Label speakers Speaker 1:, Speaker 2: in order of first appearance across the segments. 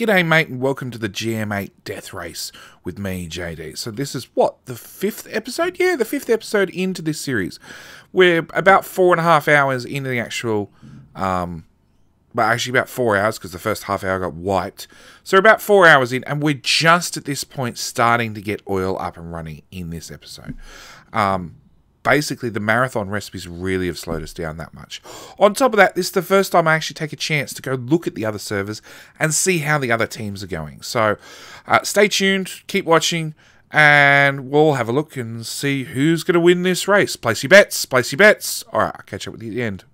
Speaker 1: G'day, mate, and welcome to the GM8 Death Race with me, JD. So this is, what, the 5th episode? Yeah, the 5th episode into this series. We're about 4.5 hours into the actual, well, actually about 4 hours, because the first half hour got wiped. So we're about 4 hours in, and we're just at this point starting to get oil up and running in this episode. Basically, the marathon recipes really have slowed us down that much. On top of that, this is the first time I actually take a chance to go look at the other servers and see how the other teams are going. So, stay tuned, keep watching, and we'll have a look and see who's going to win this race. Place your bets, place your bets. Alright, I'll catch up with you at the end.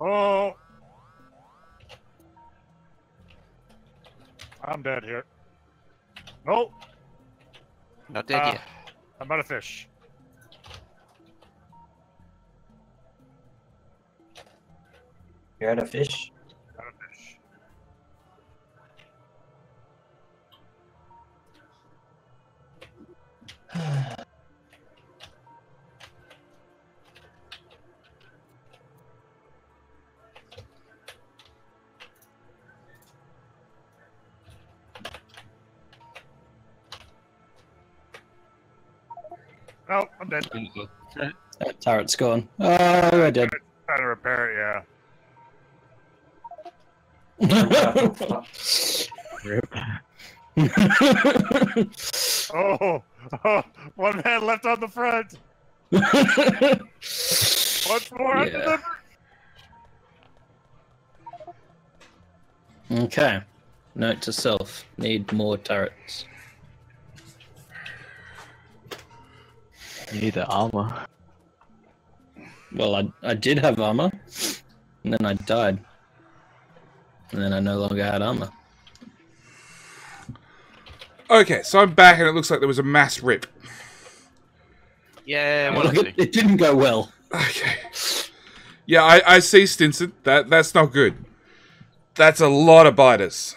Speaker 2: Oh, I'm dead here. Nope.
Speaker 3: Not dead yet.
Speaker 2: I'm out of fish.
Speaker 4: You're out of fish?
Speaker 2: Out of fish. Oh, I'm dead.
Speaker 4: That turret's gone. Oh, I did.
Speaker 2: Trying to repair it, Oh, one man left on the front. Once more on the
Speaker 4: Okay. Note to self: need more turrets.
Speaker 5: You need the armor.
Speaker 4: Well, I did have armor, and then I died, and then I no longer had armor.
Speaker 1: Okay, so I'm back, and it looks like there was a mass rip.
Speaker 3: Yeah,
Speaker 4: Well, it didn't go well.
Speaker 1: Okay. Yeah, I see, Stinson. That's not good. That's a lot of biters.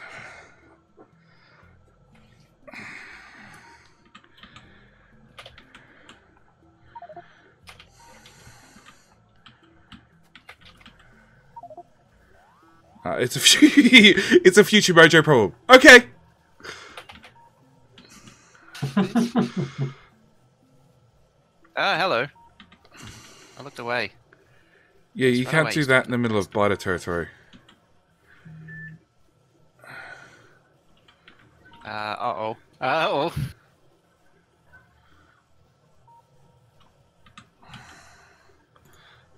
Speaker 1: It's a it's a future mojo problem. Okay.
Speaker 3: Hello. I looked away.
Speaker 1: Yeah, you can't do that in the middle of biter territory.
Speaker 3: Uh-oh. Uh-oh.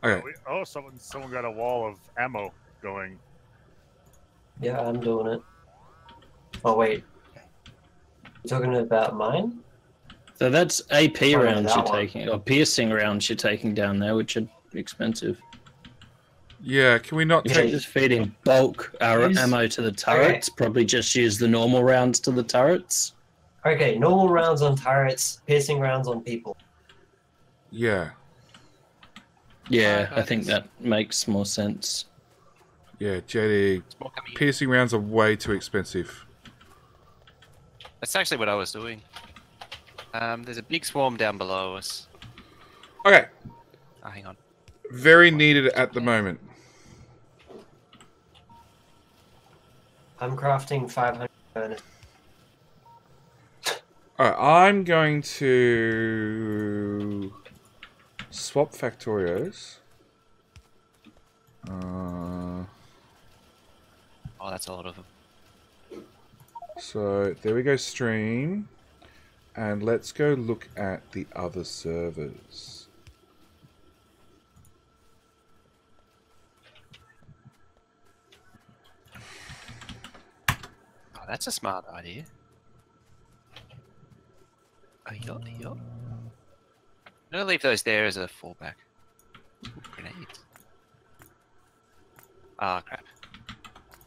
Speaker 1: Okay.
Speaker 2: Oh, someone got a wall of ammo going.
Speaker 4: Yeah, I'm doing it. Oh wait, you talking about mine? So that's AP rounds you're taking, or piercing rounds you're taking down there, which are expensive.
Speaker 1: Yeah, can we not take...
Speaker 4: just feeding bulk ammo to the turrets, probably just use the normal rounds to the turrets. Okay, normal rounds on turrets, piercing rounds on people.
Speaker 1: Yeah.
Speaker 4: Yeah, I think that makes more sense.
Speaker 1: Yeah, JD, piercing rounds are way too expensive.
Speaker 3: That's actually what I was doing. There's a big swarm down below us.
Speaker 1: Okay.
Speaker 3: Oh, hang on.
Speaker 1: Very needed at the moment.
Speaker 4: I'm crafting 500 furnace.
Speaker 1: Alright, I'm going to swap Factorios.
Speaker 3: Oh, that's a lot of them.
Speaker 1: So, there we go, stream. And let's go look at the other servers.
Speaker 3: Oh, that's a smart idea. Oh, I'm gonna leave those there as a fallback. Grenades. Ah, crap.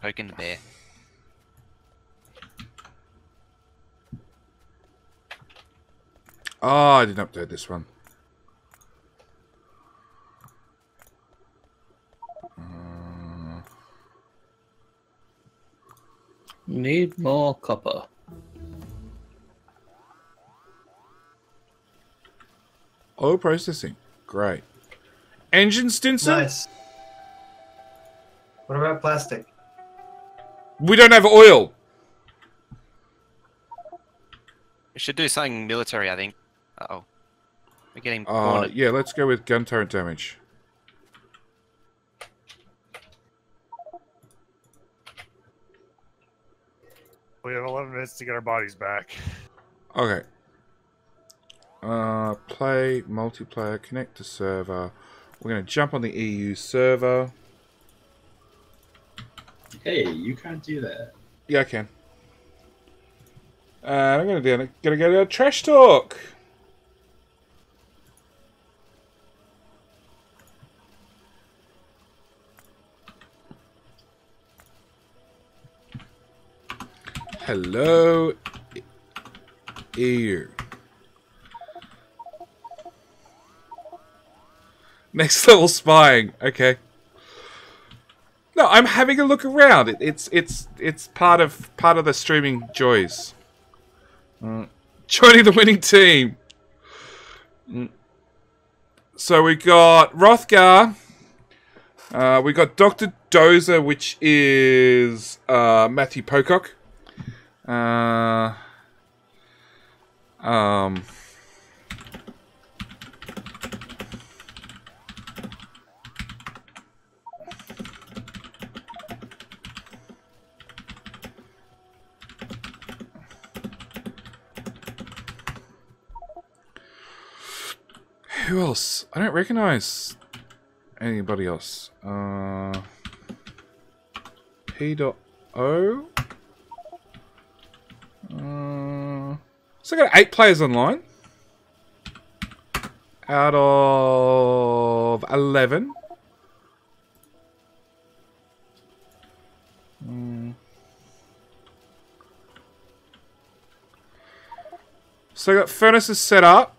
Speaker 3: Poking the bear.
Speaker 1: Oh, I didn't update this one.
Speaker 4: Need more copper.
Speaker 1: Oil processing. Great. Engine, Stinson?
Speaker 6: Nice. What about plastic?
Speaker 1: We don't have oil.
Speaker 3: We should do something military, I think. Uh-oh. We're getting cornered.
Speaker 1: Yeah, let's go with gun turret damage.
Speaker 2: We have 11 minutes to get our bodies back.
Speaker 1: Okay. Play, multiplayer, connect to server. We're going to jump on the EU server.
Speaker 7: Hey, you can't do that.
Speaker 1: Yeah, I can. I'm going to go to trash talk. Hello, EU. Next level spying. Okay. No, I'm having a look around. It's part of the streaming joys. Joining the winning team. So we got Rothgar. We got Dr. Dozer, which is Matthew Pocock. Who else? I don't recognize anybody else. P.O. So I got 8 players online out of 11. So I got furnaces set up.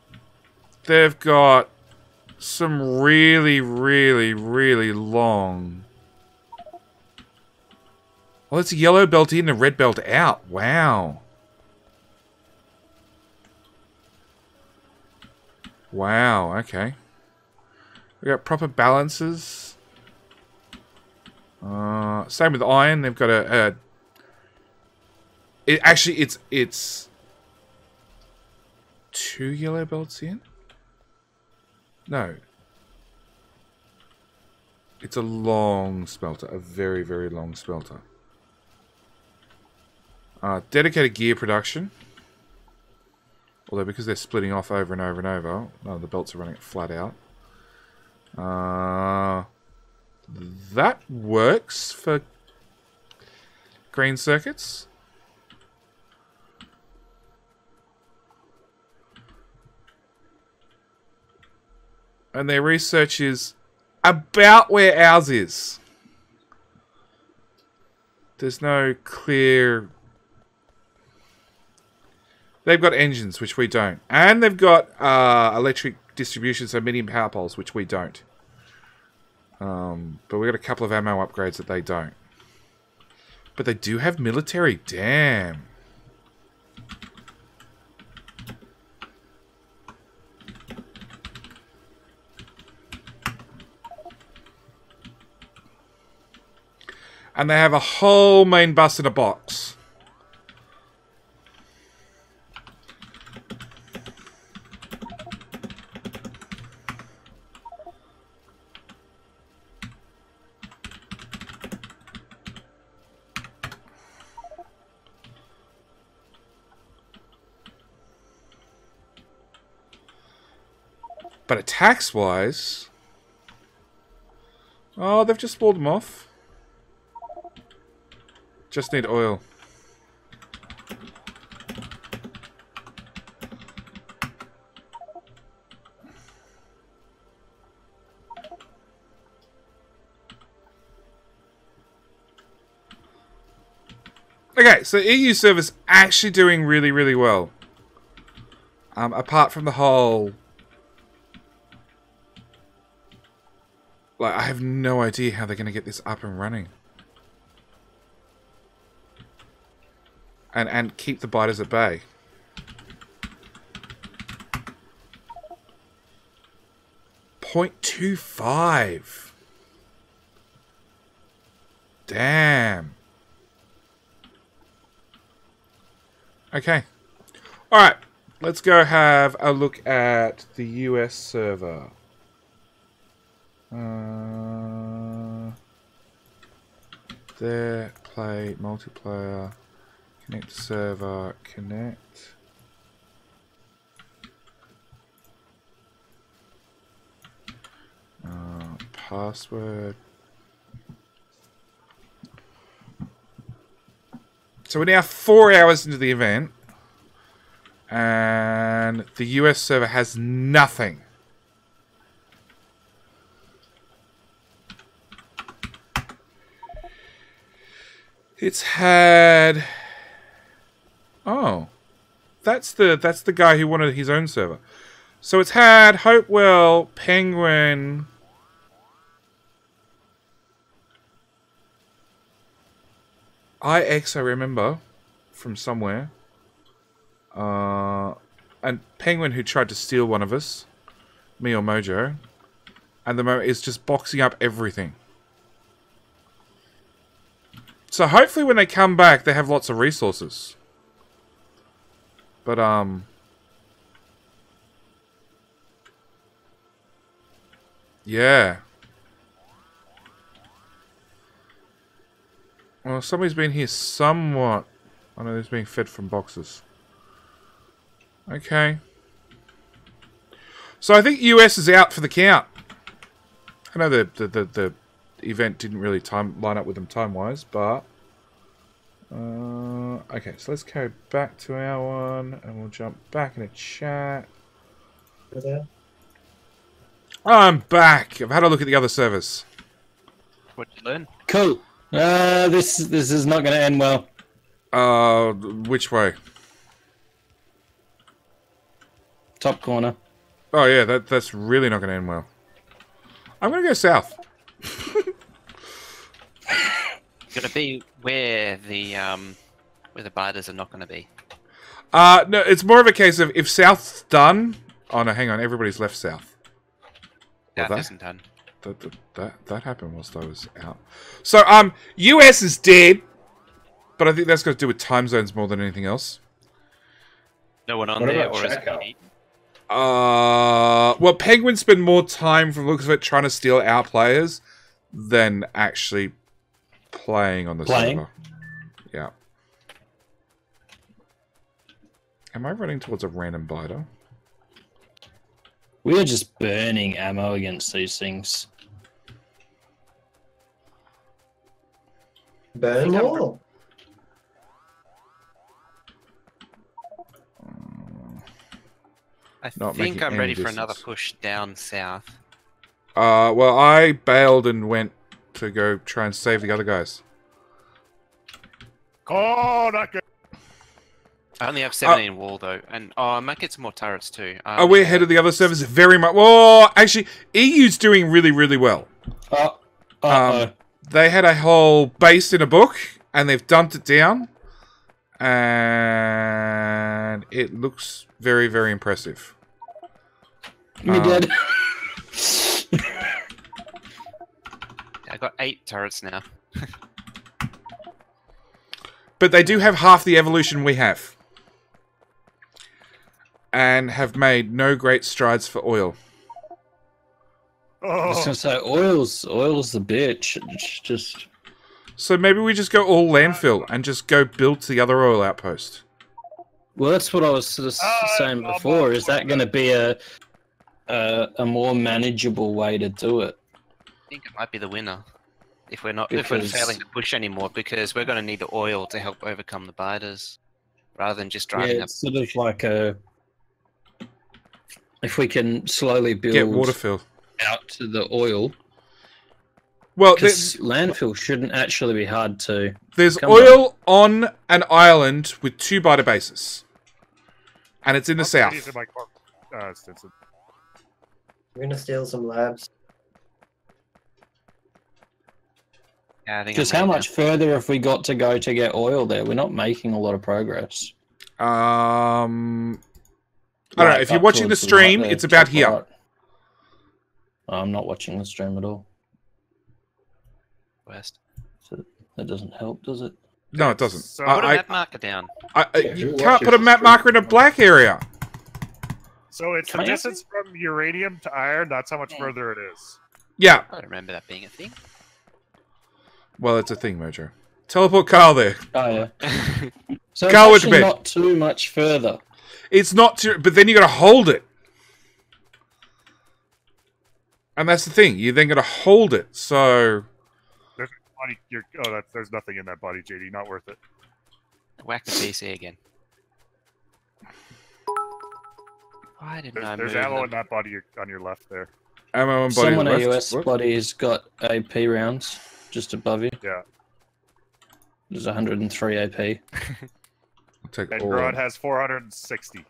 Speaker 1: They've got some really, really, really long. Well, it's a yellow belt in, a red belt out. Wow. Wow, okay. We got proper balances. Same with iron. They've got it's 2 yellow belts in. No. It's a long smelter. A very, very long smelter. Dedicated gear production. Although because they're splitting off over and over and over, none of the belts are running it flat out. That works for green circuits. And their research is about where ours is. There's no clear... They've got engines, which we don't. And they've got electric distribution, so medium power poles, which we don't. But we've got a couple of ammo upgrades that they don't. But they do have military. Damn. And they have a whole main bus in a box. But attacks-wise... Oh, they've just walled them off. Just need oil. Okay, so EU server's actually doing really, really well. Apart from the whole... Like, I have no idea how they're going to get this up and running. And keep the biters at bay. .25. Damn. Okay. Alright. Let's go have a look at the US server. There. Play. Multiplayer. Connect to server. Connect. Password. So we're now 4 hours into the event, and the US server has nothing. It's had... Oh. That's the guy who wanted his own server. So it's had Hopewell, Penguin... IX, I remember from somewhere. And Penguin, who tried to steal one of us, me or Mojo, and the moment is just boxing up everything. So hopefully when they come back, they have lots of resources. But yeah. Well, somebody's been here somewhat. I know he's being fed from boxes. Okay. So I think US is out for the count. I know the event didn't really line up with them time-wise, but... okay, so let's go back to our one, and we'll jump back in a chat. I'm back! I've had a look at the other servers.
Speaker 3: What'd you learn?
Speaker 4: Cool. This is not going to end well.
Speaker 1: Which way?
Speaker 4: Top corner.
Speaker 1: Oh yeah, that's really not going to end well. I'm going to go south.
Speaker 3: Gonna be where the biters are not gonna be.
Speaker 1: No, it's more of a case of if south's done. Oh no, hang on, everybody's left south.
Speaker 3: South isn't done.
Speaker 1: That happened whilst I was out. So, US is dead, but I think that's got to do with time zones more than anything else.
Speaker 3: No one on
Speaker 7: What
Speaker 3: there,
Speaker 7: about
Speaker 3: or is
Speaker 7: checkout?
Speaker 3: it?
Speaker 1: Well, Penguin spend more time from the looks of it trying to steal our players than actually playing on the server. Yeah. Am I running towards a random biter?
Speaker 4: We are just burning ammo against these things.
Speaker 6: Burn more.
Speaker 3: I
Speaker 1: Not
Speaker 3: think
Speaker 1: making
Speaker 3: I'm
Speaker 1: any
Speaker 3: ready for
Speaker 1: distance.
Speaker 3: another push down south.
Speaker 1: Well, I bailed and went to go try and save the other guys.
Speaker 2: Oh, not good.
Speaker 3: I only have 17 wall though, and I might get some more turrets too.
Speaker 1: Are we ahead of the other servers? Very much. Well, actually, EU's doing really, really well. They had a whole base in a book, and they've dumped it down, and it looks very, very impressive.
Speaker 4: Me dead.
Speaker 3: I got 8 turrets now.
Speaker 1: But they do have half the evolution we have. And have made no great strides for oil.
Speaker 4: I was
Speaker 2: Oh,
Speaker 4: gonna say oil's the bitch. It's just
Speaker 1: So maybe we just go all landfill and just go build to the other oil outpost.
Speaker 4: well, that's what I was sort of saying before. Is that going to be a more manageable way to do it?
Speaker 3: I think it might be the winner. If we're
Speaker 4: Because-
Speaker 3: failing to push anymore, because we're going to need the oil to help overcome the biters, rather than just
Speaker 4: Yeah,
Speaker 3: driving up.
Speaker 4: it's sort of like a. If we can slowly build
Speaker 1: Get water fill.
Speaker 4: out to the oil,
Speaker 1: Well,
Speaker 4: Because landfill shouldn't actually be hard to...
Speaker 1: there's oil on an island with 2 biter bases. And it's in the south.
Speaker 2: Stinson.
Speaker 6: We're gonna steal some labs.
Speaker 3: Yeah, I think
Speaker 4: Because
Speaker 3: I'm
Speaker 4: how
Speaker 3: ready
Speaker 4: much further have we got to go to get oil there? We're not making a lot of progress.
Speaker 1: I don't know. If you're
Speaker 4: up
Speaker 1: watching the
Speaker 4: towards
Speaker 1: stream,
Speaker 4: right there,
Speaker 1: it's about
Speaker 4: top
Speaker 1: here.
Speaker 4: right. I'm not watching the stream at all.
Speaker 3: now. West.
Speaker 4: So that doesn't help, does it?
Speaker 1: No, it doesn't.
Speaker 2: So
Speaker 3: Put a map marker down.
Speaker 1: You can't put a map marker in a black area.
Speaker 2: So it's the
Speaker 4: Can I
Speaker 2: distance from uranium to iron. That's how much further it is.
Speaker 1: Yeah.
Speaker 3: I don't remember that being a thing.
Speaker 1: Well, it's a thing, Mojo. Teleport Carl there.
Speaker 4: Oh, yeah. So
Speaker 1: Go with
Speaker 4: it's actually
Speaker 1: bed.
Speaker 4: not too much further.
Speaker 1: It's not too... But then you got to hold it. And that's the thing. You then got to hold it. So...
Speaker 2: There's there's nothing in that body, JD. Not worth it.
Speaker 3: Whack the PC again. Why didn't I
Speaker 2: There's
Speaker 3: move
Speaker 2: ammo
Speaker 3: them?
Speaker 2: in that body on your left there.
Speaker 1: Ammo and body
Speaker 4: Someone
Speaker 1: left.
Speaker 4: AUS
Speaker 1: What?
Speaker 4: body's got AP rounds just above you.
Speaker 2: Yeah.
Speaker 4: There's 103 AP.
Speaker 1: I'll take
Speaker 2: And
Speaker 1: all.
Speaker 2: Grod has 460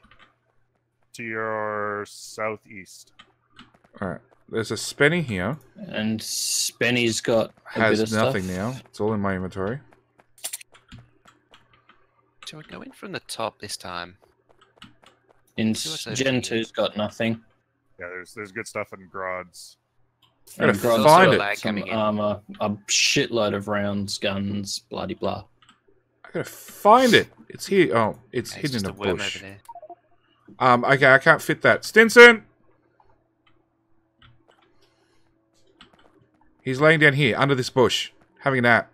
Speaker 2: to your southeast.
Speaker 1: Alright. There's a Spenny here.
Speaker 4: And Spenny's got a bit of
Speaker 1: Has
Speaker 4: stuff.
Speaker 1: nothing now. It's all in my inventory.
Speaker 3: So we're going from the top this time.
Speaker 4: In
Speaker 3: See what's over
Speaker 4: Gen
Speaker 3: here.
Speaker 4: 2's got nothing.
Speaker 2: Yeah, there's good stuff in Grod's.
Speaker 1: I'm gonna
Speaker 4: And Grod's
Speaker 1: find
Speaker 4: got
Speaker 1: it.
Speaker 3: Lag
Speaker 4: some
Speaker 3: coming in.
Speaker 4: armor, a shitload of rounds, guns, bloody blah.
Speaker 1: I gotta find it. It's here. Oh, it's
Speaker 3: Okay,
Speaker 1: hidden
Speaker 3: just
Speaker 1: in a
Speaker 3: worm
Speaker 1: bush.
Speaker 3: over there.
Speaker 1: Okay, I can't fit that. Stinson! He's laying down here, under this bush, having a nap.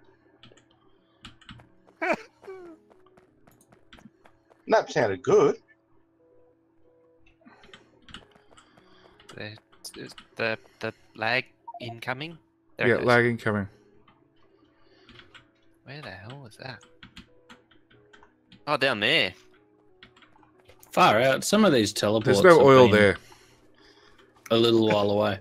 Speaker 8: That sounded good.
Speaker 3: The lag incoming. There
Speaker 1: Yeah,
Speaker 3: it goes.
Speaker 1: lag incoming.
Speaker 3: Where the hell was that? Oh, down there.
Speaker 4: Far out. Some of these teleports
Speaker 1: There's no
Speaker 4: have
Speaker 1: oil
Speaker 4: been
Speaker 1: there.
Speaker 4: a little while away.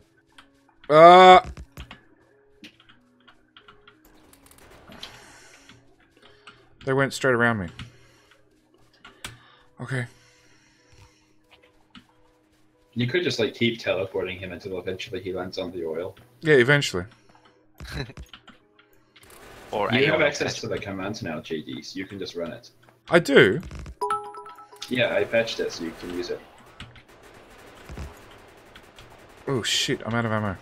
Speaker 1: They went straight around me. Okay.
Speaker 7: You could just like keep teleporting him until eventually he lands on the oil.
Speaker 1: Yeah, eventually.
Speaker 3: Or
Speaker 7: You have
Speaker 3: AOL
Speaker 7: access
Speaker 3: patch.
Speaker 7: to the command now, JD, so you can just run it.
Speaker 1: I do.
Speaker 7: Yeah, I patched it so you can use it.
Speaker 1: Oh shit, I'm out of ammo.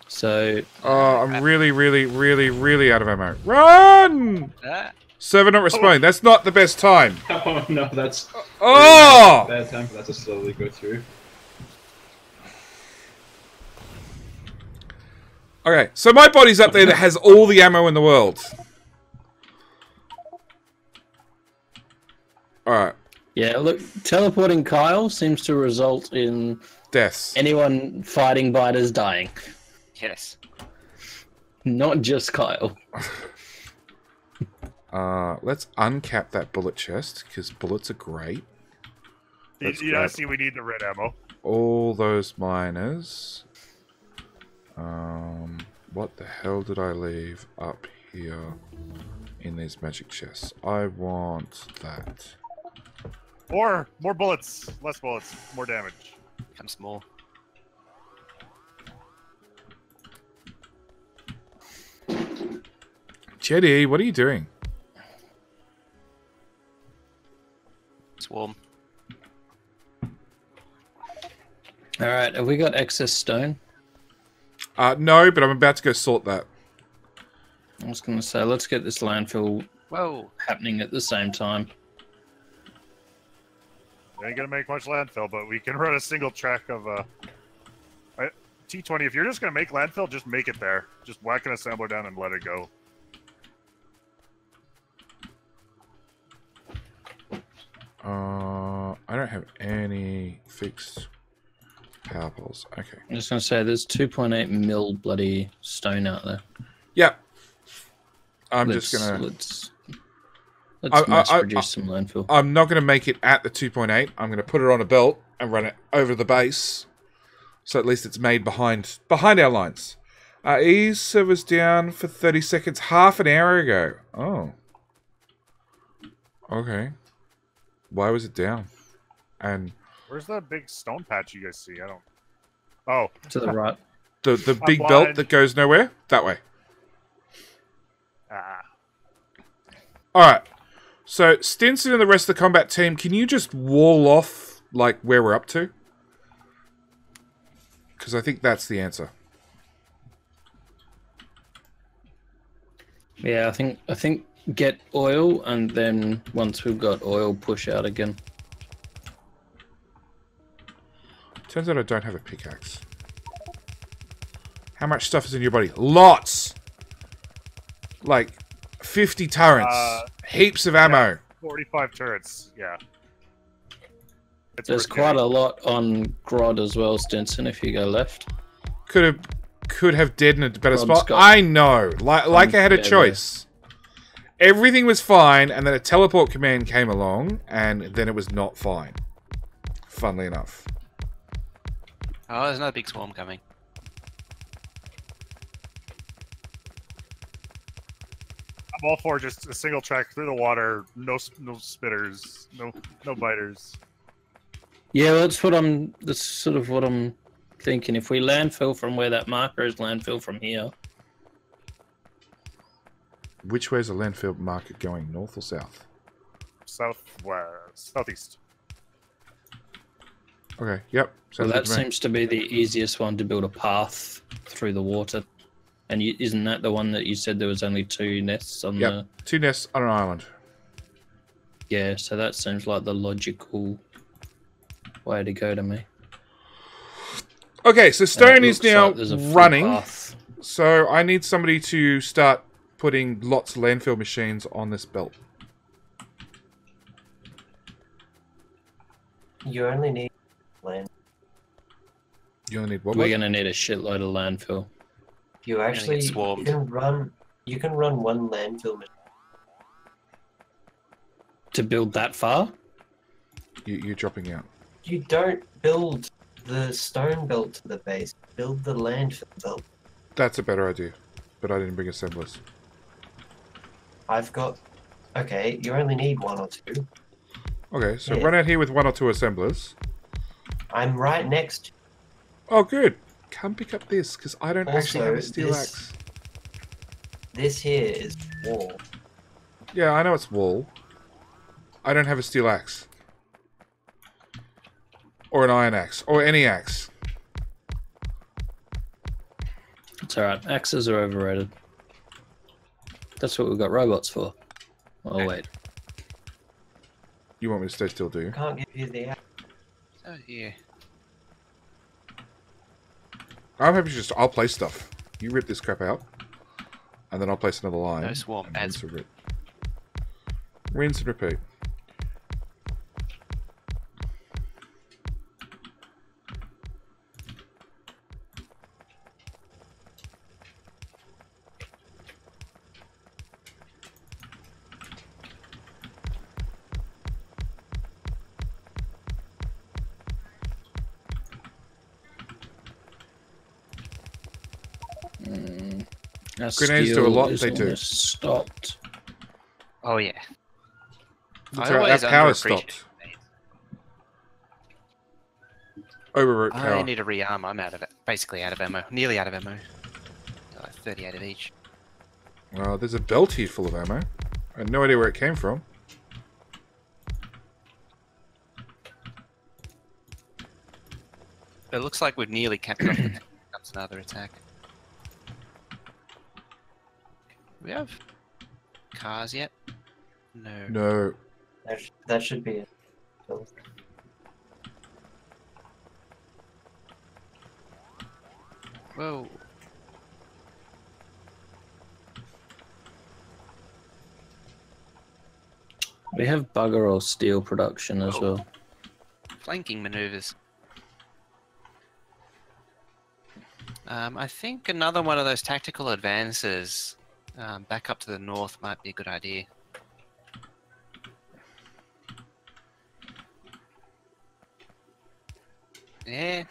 Speaker 4: So
Speaker 1: Oh, I'm really, really, really, really out of ammo. Run!
Speaker 3: Ah,
Speaker 1: Server not responding. That's not the best time.
Speaker 7: Oh no, that's
Speaker 1: Oh!
Speaker 7: bad time for that to slowly go through.
Speaker 1: Okay, so my body's up there that has all the ammo in the world. Alright,
Speaker 4: yeah, look, teleporting Kyle seems to result in
Speaker 1: deaths.
Speaker 4: anyone fighting biters dying.
Speaker 3: yes.
Speaker 4: Not just Kyle.
Speaker 1: Let's uncap that bullet chest, because bullets are great. Let's
Speaker 2: You
Speaker 1: grab
Speaker 2: see, we need the red ammo.
Speaker 1: all those miners. What the hell did I leave up here in these magic chests? I want that.
Speaker 2: More bullets, less bullets, more damage.
Speaker 3: Become small.
Speaker 1: Jetty, what are you doing?
Speaker 3: Swarm.
Speaker 4: Alright, have we got excess stone?
Speaker 1: No, but I'm about to go sort that.
Speaker 4: I was going to say, let's get this landfill
Speaker 3: Whoa.
Speaker 4: happening at the same time.
Speaker 2: We ain't gonna make much landfill, but we can run a single track of T20. If you're just gonna make landfill, just make it there. Just whack an assembler down and let it go.
Speaker 1: I don't have any fixed power poles. Okay.
Speaker 4: I'm just going to say, there's 2.8 mil bloody stone out there.
Speaker 1: Yep. I'm
Speaker 4: Let's mass produce some landfill.
Speaker 1: I'm not gonna make it at the 2.8. I'm gonna put it on a belt and run it over the base, so at least it's made behind our lines. Ease servers down for 30 seconds half an hour ago. Oh. Okay. Why was it down? And
Speaker 2: Where's that big stone patch you guys see? I don't. Oh,
Speaker 4: To the right.
Speaker 1: the
Speaker 2: I'm
Speaker 1: big belt
Speaker 2: blind.
Speaker 1: that goes nowhere? That way.
Speaker 2: ah.
Speaker 1: Alright. So, Stinson and the rest of the combat team, can you just wall off, like, where we're up to? Because I think that's the answer.
Speaker 4: Yeah, I think get oil, and then once we've got oil, push out again.
Speaker 1: Turns out I don't have a pickaxe. How much stuff is in your body? Lots! Like, 50 turrets. Heaps of ammo.
Speaker 2: 45 turrets. Yeah.
Speaker 4: There's quite a lot on Grod as well, Stinson, if you go left.
Speaker 1: Could have deadened a better
Speaker 4: Rod's
Speaker 1: spot.
Speaker 4: got-
Speaker 1: I know. Like I had a
Speaker 4: yeah,
Speaker 1: choice. Everything was fine, and then a teleport command came along, and then it was not fine. Funnily enough.
Speaker 3: Oh, there's another big swarm coming.
Speaker 2: I'm all for just a single track through the water. No spitters. No biters.
Speaker 4: Yeah, that's sort of what I'm thinking. If we landfill from where that marker is, landfill from here.
Speaker 1: Which way is the landfill market going? North or south?
Speaker 2: Southeast.
Speaker 1: Okay, yep.
Speaker 4: So
Speaker 1: Sounds good
Speaker 4: that
Speaker 1: to me.
Speaker 4: seems to be the easiest one to build a path through the water. And isn't that the one that you said there was only 2 nests on
Speaker 1: Yep.
Speaker 4: the...
Speaker 1: 2 nests on an island.
Speaker 4: Yeah, so that seems like the logical way to go to me.
Speaker 1: Okay, so
Speaker 4: And
Speaker 1: Stone
Speaker 4: it
Speaker 1: is
Speaker 4: looks
Speaker 1: now
Speaker 4: like there's a full
Speaker 1: running.
Speaker 4: path.
Speaker 1: So I need somebody to start putting lots of landfill machines on this belt.
Speaker 6: You only need land.
Speaker 1: You only need what?
Speaker 4: We're going to need a shitload of landfill.
Speaker 6: You actually
Speaker 3: swarmed.
Speaker 6: you can run one landfill machine.
Speaker 4: To build that far?
Speaker 1: You're dropping out.
Speaker 6: You don't build the stone belt to the base. Build the landfill belt.
Speaker 1: That's a better idea. But I didn't bring assemblers.
Speaker 6: I've got. Okay, you only need 1 or 2.
Speaker 1: Okay, so
Speaker 6: Yeah.
Speaker 1: run out here with 1 or 2 assemblers.
Speaker 6: I'm right next.
Speaker 1: Oh, good. Come pick up this, because I don't actually have a
Speaker 6: Also,
Speaker 1: steel
Speaker 6: this-
Speaker 1: axe.
Speaker 6: This here is wall.
Speaker 1: Yeah, I know it's wool. I don't have a steel axe. Or an iron axe. Or any axe.
Speaker 4: It's alright, axes are overrated. That's what we've got robots for. Oh, wait.
Speaker 1: You want me to stay still, do you?
Speaker 6: Can't give you the axe.
Speaker 3: Oh, yeah.
Speaker 1: I'm happy to just... I'll place stuff. You rip this crap out. And then I'll place another line.
Speaker 3: No swarm
Speaker 1: and
Speaker 3: pads.
Speaker 1: rinse and rip. Rinse and repeat.
Speaker 4: Our
Speaker 1: Grenades do a
Speaker 4: steel
Speaker 1: lot,
Speaker 4: is
Speaker 1: they do.
Speaker 4: almost stopped.
Speaker 3: Oh, yeah.
Speaker 1: That's
Speaker 3: I
Speaker 1: right,
Speaker 3: always
Speaker 1: our power
Speaker 3: underappreciate
Speaker 1: stopped. Overwrote
Speaker 3: I
Speaker 1: power.
Speaker 3: need a rearm. I'm out of it. Basically out of ammo. Nearly out of ammo. Like 38 of each.
Speaker 1: Well, there's a belt here full of ammo. I had no idea where it came from.
Speaker 3: It looks like we've nearly capped off the comes another attack. We have cars yet? No.
Speaker 1: No.
Speaker 6: That should be it.
Speaker 3: Whoa.
Speaker 4: We have bugger all steel production as
Speaker 3: Oh.
Speaker 4: well.
Speaker 3: Flanking maneuvers. I think another one of those tactical advances back up to the north might be a good idea. Yeah.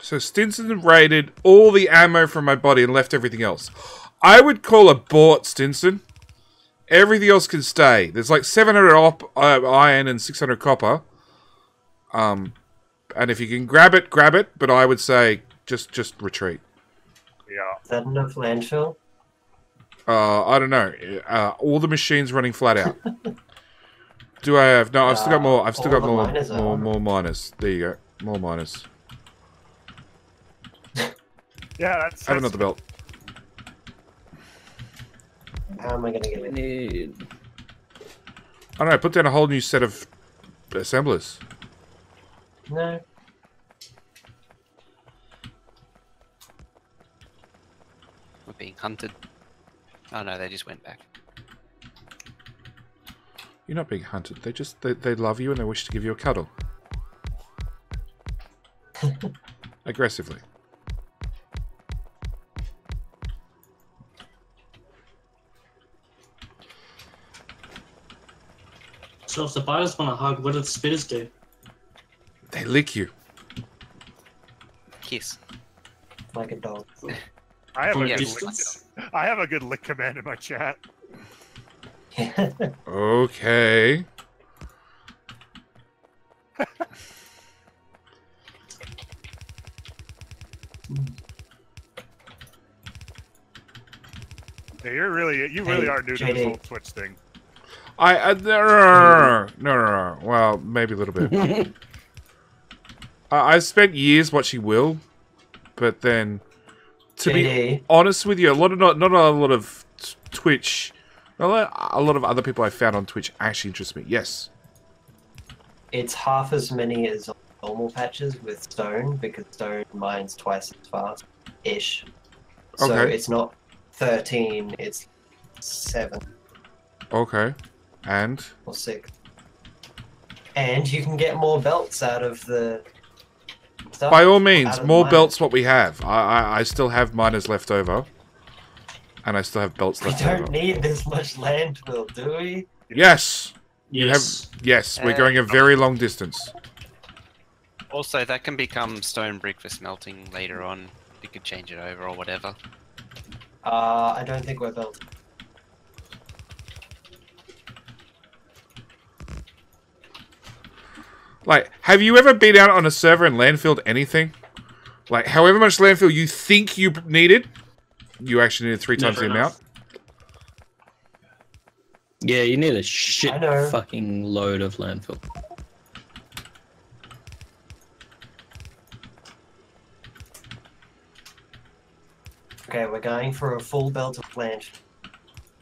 Speaker 1: So Stinson raided all the ammo from my body and left everything else. I would call abort, Stinson. Everything else can stay. There's like 700 iron and 600 copper. And if you can grab it, grab it. But I would say just retreat.
Speaker 2: Yeah.
Speaker 6: Is that enough landfill?
Speaker 1: I don't know. All the machines running flat out. Do I have? No, I've still got more. I've still got more miners. There you go. More miners.
Speaker 2: Yeah, that's.
Speaker 1: Have another belt.
Speaker 6: How am I going to get it?
Speaker 1: I don't know. Put down a whole new set of assemblers.
Speaker 6: No.
Speaker 3: We're being hunted. Oh no, they just went back.
Speaker 1: You're not being hunted. They love you and they wish to give you a cuddle. Aggressively.
Speaker 9: So if the biters want a hug, what do the spitters do?
Speaker 1: They lick you.
Speaker 3: Kiss.
Speaker 6: Like a dog.
Speaker 2: I have
Speaker 9: From
Speaker 2: a
Speaker 9: a
Speaker 2: good
Speaker 9: distance?
Speaker 2: I have a good lick command in my chat.
Speaker 1: Okay.
Speaker 2: Yeah, you really are new to this whole Twitch thing.
Speaker 1: No. Well, maybe a little bit. I've spent years watching Will, but then, to be honest with you, not a lot of Twitch, a lot of other people I found on Twitch actually interest me. Yes.
Speaker 6: It's half as many as normal patches with stone, because stone mines twice as fast-ish. So
Speaker 1: Okay.
Speaker 6: it's not 13, it's 7.
Speaker 1: Okay. And?
Speaker 6: Or 6. And you can get more belts out of the stuff.
Speaker 1: By all means, more
Speaker 6: mine.
Speaker 1: belts what we have. I still have miners left over. And I still have belts
Speaker 6: We
Speaker 1: left
Speaker 6: don't
Speaker 1: over.
Speaker 6: need this much landfill, do we?
Speaker 1: Yes!
Speaker 9: Yes.
Speaker 1: Yes, we're going a very long distance.
Speaker 3: Also, that can become stone brick for smelting later on. You could change it over or whatever.
Speaker 6: I don't think we're built.
Speaker 1: Like, have you ever been out on a server and landfilled anything? Like, however much landfill you think you needed, you actually needed 3 times
Speaker 9: Never
Speaker 1: the
Speaker 9: enough.
Speaker 1: amount.
Speaker 4: Yeah, you need a shit
Speaker 6: I know.
Speaker 4: fucking load of landfill.
Speaker 6: Okay, we're going for a full belt of land,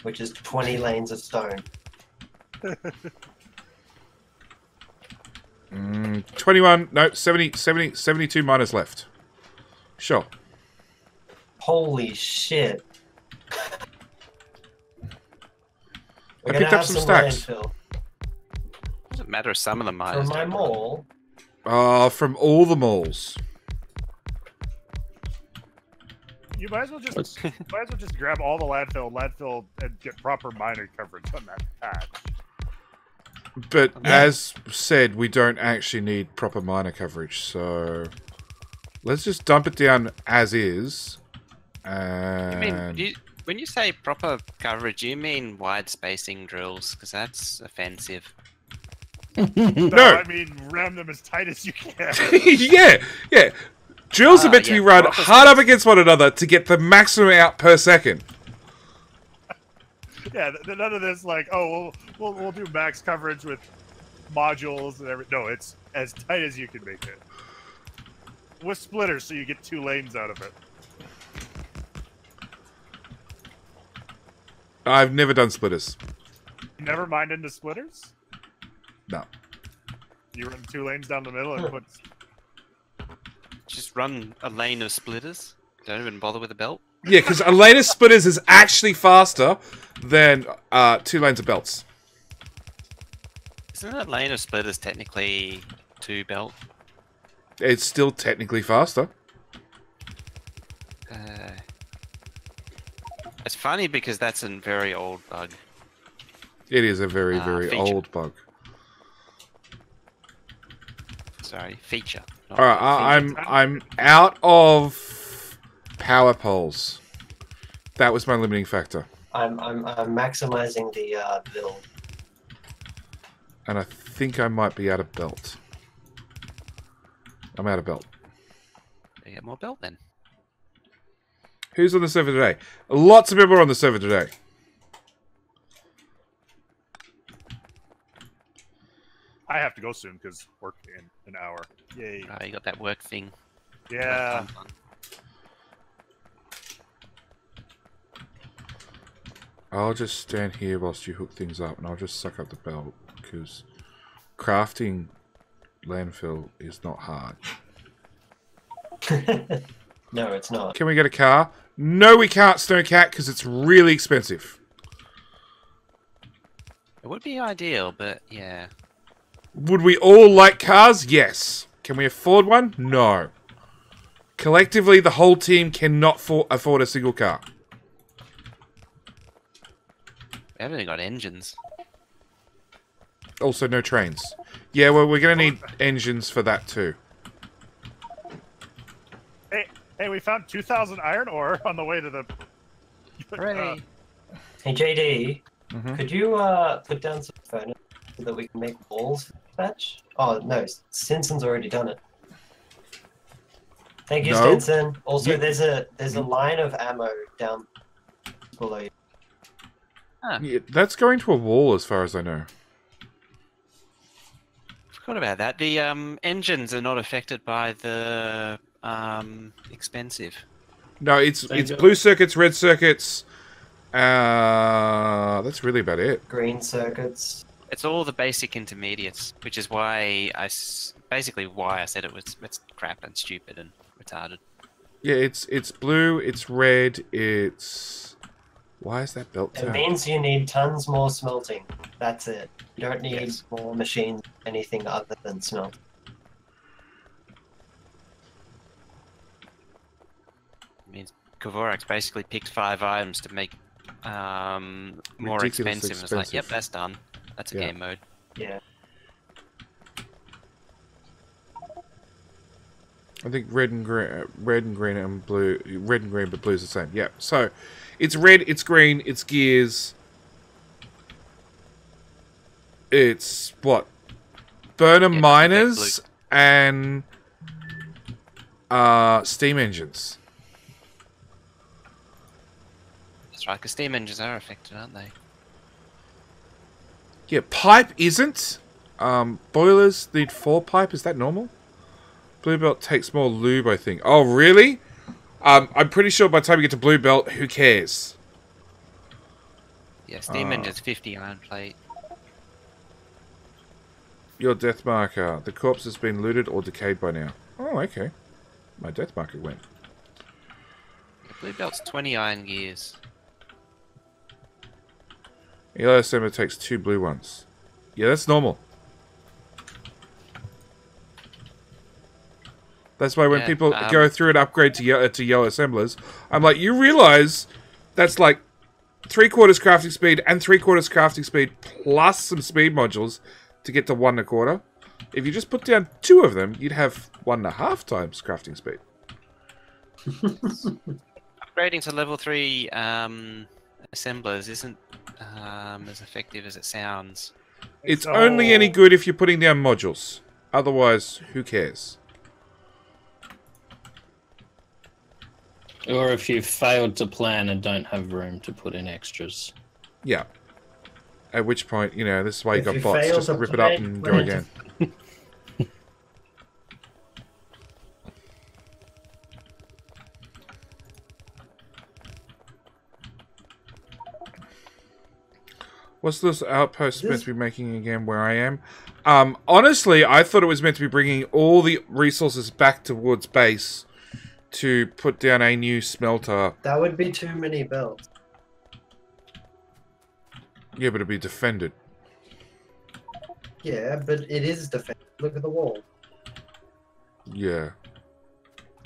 Speaker 6: which is 20 lanes of stone.
Speaker 1: 21, no, 72 miners left. Sure.
Speaker 6: Holy shit.
Speaker 1: I picked up some stacks.
Speaker 3: Doesn't matter if some of them
Speaker 6: From
Speaker 3: miners
Speaker 6: my
Speaker 3: don't.
Speaker 6: mall.
Speaker 1: From all the malls.
Speaker 2: You might as well just grab all the landfill, and get proper miner coverage on that patch.
Speaker 1: But as said, we don't actually need proper miner coverage, so let's just dump it down as is. And
Speaker 3: When you say proper coverage, you mean wide spacing drills, because that's offensive.
Speaker 2: No, I mean ram them as tight as you can.
Speaker 1: yeah. Drills are meant to be run
Speaker 3: proper
Speaker 1: hard up against one another to get the maximum out per second.
Speaker 2: Yeah, none of this like, oh, we'll do max coverage with modules and everything. No, it's as tight as you can make it. With splitters, so you get 2 lanes out of it.
Speaker 1: I've never done splitters.
Speaker 2: Never mind into splitters?
Speaker 1: No.
Speaker 2: You run 2 lanes down the middle and put...
Speaker 3: Just run a lane of splitters. Don't even bother with a belt.
Speaker 1: Yeah, because a lane of splitters is actually faster than 2 lanes of belts.
Speaker 3: Isn't a lane of splitters technically 2 belt?
Speaker 1: It's still technically faster.
Speaker 3: It's funny because that's a very old bug.
Speaker 1: It is a very
Speaker 3: feature.
Speaker 1: old bug.
Speaker 3: So Sorry, feature.
Speaker 1: All right, I'm out of power poles. That was my limiting factor.
Speaker 6: I'm maximizing the build.
Speaker 1: And I think I might be out of belt. I'm out of belt.
Speaker 3: You get more belt then.
Speaker 1: Who's on the server today? Lots of people are on the server today.
Speaker 2: I have to go soon because work in an hour. Yay.
Speaker 3: You got that work thing.
Speaker 2: Yeah.
Speaker 1: I'll just stand here whilst you hook things up, and I'll just suck up the belt, because crafting landfill is not hard.
Speaker 6: No, it's not.
Speaker 1: Can we get a car? No, we can't, Snowcat, because it's really expensive.
Speaker 3: It would be ideal, but yeah.
Speaker 1: Would we all like cars? Yes. Can we afford one? No. Collectively, the whole team cannot afford a single car.
Speaker 3: We haven't even got engines.
Speaker 1: Also, no trains. Yeah, well, we're going to need engines for that too.
Speaker 2: Hey, we found 2,000 iron ore on the way to the...
Speaker 3: Hooray!
Speaker 6: Hey, JD,
Speaker 1: Mm-hmm.
Speaker 6: could you put down some furnace so that we can make walls for the patch? Oh, no, Stinson's already done it. Thank you,
Speaker 1: No.
Speaker 6: Stinson. Also, there's a line of ammo down below you.
Speaker 1: Yeah, that's going to a wall as far as I know.
Speaker 3: Forgot about that. The engines are not affected by the expensive.
Speaker 1: No, it's blue circuits, red circuits. That's really about it.
Speaker 6: Green circuits.
Speaker 3: It's all the basic intermediates, which is why basically why I said it's crap and stupid and retarded.
Speaker 1: Yeah, it's blue, it's red, it's... Why is that belt
Speaker 6: It
Speaker 1: turned?
Speaker 6: means you need tons more smelting. That's it. You don't need more machines, anything other than smelt.
Speaker 3: It means Kovorak's basically picked 5 items to make more
Speaker 1: Ridiculously
Speaker 3: expensive. It's like, yep, that's done. That's a game mode.
Speaker 6: Yeah.
Speaker 1: I think red and green and blue, red and green, but blue's the same. Yeah. So, it's red, it's green, it's gears. It's what? Burner miners and steam engines.
Speaker 3: That's right, because steam engines are affected, aren't they?
Speaker 1: Yeah, pipe isn't. Boilers need 4 pipe. Is that normal? Blue belt takes more lube, I think. Oh, really? I'm pretty sure by the time you get to blue belt, who cares?
Speaker 3: Yeah, steam engine's 50 iron plate.
Speaker 1: Your death marker. The corpse has been looted or decayed by now. Oh, okay. My death marker went.
Speaker 3: Yeah, blue belt's 20 iron gears.
Speaker 1: Yellow assembler takes 2 blue ones. Yeah, that's normal. That's why when people go through and upgrade to yellow assemblers, I'm like, you realize that's like 3/4 crafting speed and 3/4 crafting speed plus some speed modules to get to 1 1/4. If you just put down 2 of them, you'd have 1.5 times crafting speed.
Speaker 3: Upgrading to level 3 assemblers isn't as effective as it sounds.
Speaker 1: It's only any good if you're putting down modules. Otherwise, who cares?
Speaker 4: Or if you've failed to plan and don't have room to put in extras.
Speaker 1: Yeah. At which point, you know, this is why you got bots. Just rip it up and go again. What's this outpost meant to be making again where I am? Honestly, I thought it was meant to be bringing all the resources back towards base to put down a new smelter.
Speaker 6: That would be too many belts.
Speaker 1: Yeah, but it'd be defended.
Speaker 6: Yeah, but it is defended. Look at the wall.
Speaker 1: Yeah.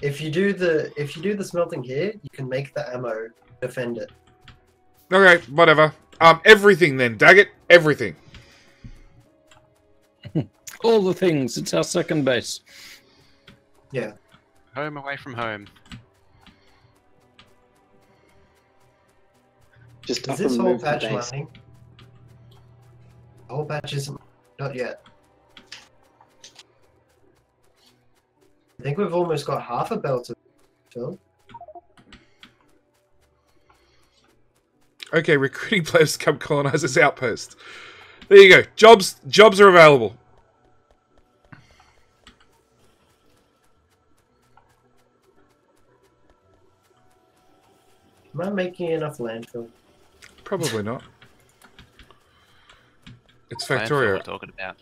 Speaker 6: If you do the smelting here, you can make the ammo defend it.
Speaker 1: Okay, whatever. Everything then, Daggett. Everything.
Speaker 4: All the things. It's our second base.
Speaker 6: Yeah.
Speaker 3: Home away from home.
Speaker 5: Just
Speaker 6: Is
Speaker 5: up
Speaker 6: this
Speaker 5: and
Speaker 6: whole
Speaker 5: move the
Speaker 6: patch
Speaker 5: base.
Speaker 6: mining? The whole patch isn't. Not yet. I think we've almost got half a belt of Phil.
Speaker 1: Okay, recruiting players to come colonize this outpost. There you go. Jobs are available.
Speaker 6: Am I making enough landfill?
Speaker 1: Probably not. It's
Speaker 3: That's what we're
Speaker 1: Factorio.
Speaker 3: talking about.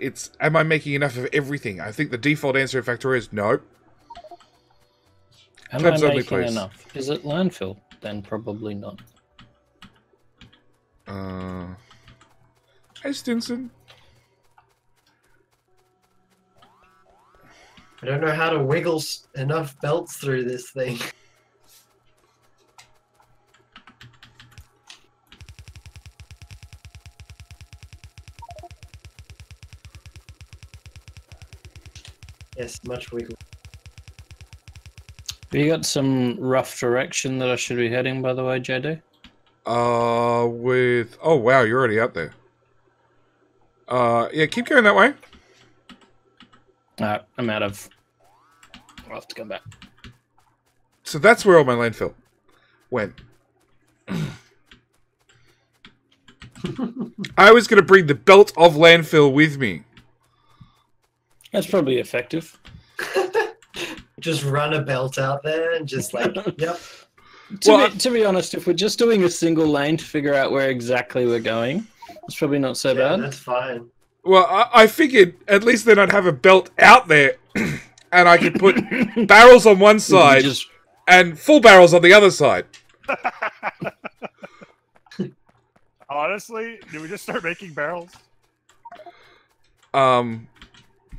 Speaker 1: It's. Am I making enough of everything? I think the default answer at Factorio is no.
Speaker 4: Am
Speaker 1: Tabs
Speaker 4: I
Speaker 1: only,
Speaker 4: making
Speaker 1: please.
Speaker 4: enough? Is it landfill? Then probably not.
Speaker 1: Hey, Stinson.
Speaker 6: I don't know how to wiggle enough belts through this thing. Yes, much wiggle.
Speaker 4: Have you got some rough direction that I should be heading, by the way, JD?
Speaker 1: With... Oh, wow, you're already out there. Yeah, keep going that way.
Speaker 4: I'm out of... I'll have to come back.
Speaker 1: So that's where all my landfill went. I was going to bring the belt of landfill with me.
Speaker 4: That's probably effective.
Speaker 6: Just run a belt out there and just like, yep.
Speaker 4: To be honest, if we're just doing a single lane to figure out where exactly we're going, it's probably not so bad.
Speaker 6: That's fine.
Speaker 1: Well, I figured at least then I'd have a belt out there and I could put barrels on one side and full barrels on the other side.
Speaker 2: Honestly, did we just start making barrels?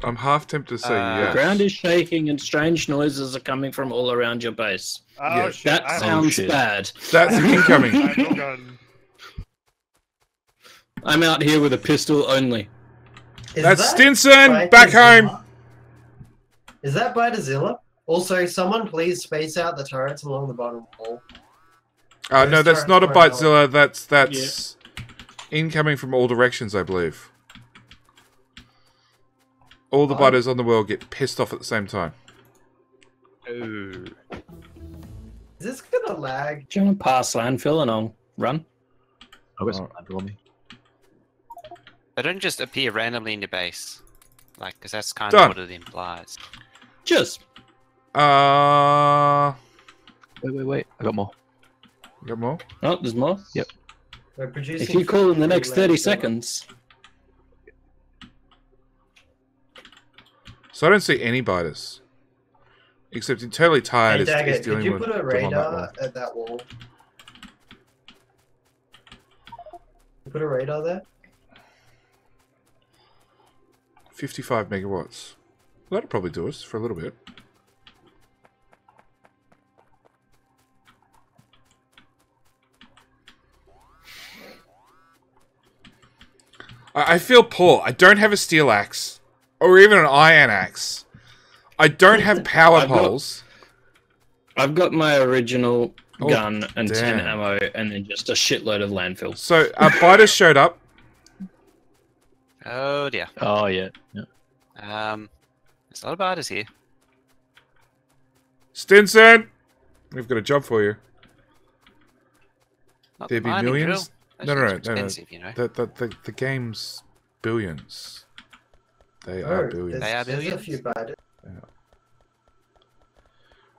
Speaker 1: I'm half tempted to say yes.
Speaker 4: The ground is shaking and strange noises are coming from all around your base.
Speaker 2: Oh,
Speaker 1: Yeah.
Speaker 2: shit.
Speaker 4: That sounds bad.
Speaker 1: That's incoming.
Speaker 2: I have no gun.
Speaker 4: I'm out here with a pistol only.
Speaker 1: That's Stinson! Back home!
Speaker 6: Is that Biterzilla? Also, someone please space out the turrets along the bottom wall.
Speaker 1: No, that's not a Biterzilla. That's incoming from all directions, I believe. All the biters on the world get pissed off at the same time.
Speaker 3: Ooh.
Speaker 6: Is this gonna lag?
Speaker 4: Do you want to pass landfill and I'll run?
Speaker 5: I've got some landfill on me.
Speaker 3: They don't just appear randomly in your base. Like, because that's kind
Speaker 1: Done.
Speaker 3: of what it implies.
Speaker 4: Just.
Speaker 5: Wait. I got more.
Speaker 1: You got more?
Speaker 4: Oh, there's more?
Speaker 5: Yep.
Speaker 6: We're producing.
Speaker 4: If you call in the next 30
Speaker 6: landfill.
Speaker 4: seconds.
Speaker 1: So I don't see any biters. Except Entirely Tired
Speaker 6: Hey,
Speaker 1: is
Speaker 6: Daggett,
Speaker 1: dealing
Speaker 6: could you
Speaker 1: with
Speaker 6: put a
Speaker 1: them on that
Speaker 6: radar
Speaker 1: wall.
Speaker 6: at that wall? Put a radar there?
Speaker 1: 55 megawatts. Well, that'll probably do us for a little bit. I feel poor. I don't have a steel axe. Or even an iron axe. I don't have power poles.
Speaker 4: I've got my original gun and
Speaker 1: damn.
Speaker 4: 10 ammo and then just a shitload of landfill.
Speaker 1: So, biters showed up.
Speaker 3: Oh dear.
Speaker 5: Oh, yeah.
Speaker 3: There's a lot of biters here.
Speaker 1: Stinson! We've got a job for you.
Speaker 3: Not
Speaker 1: There'd
Speaker 3: the
Speaker 1: be
Speaker 3: mining
Speaker 1: millions?
Speaker 3: drill.
Speaker 1: No.
Speaker 3: Those things are expensive, you know.
Speaker 1: The game's billions. They are billions.
Speaker 3: They are
Speaker 6: There's a
Speaker 3: billions?
Speaker 6: few biters.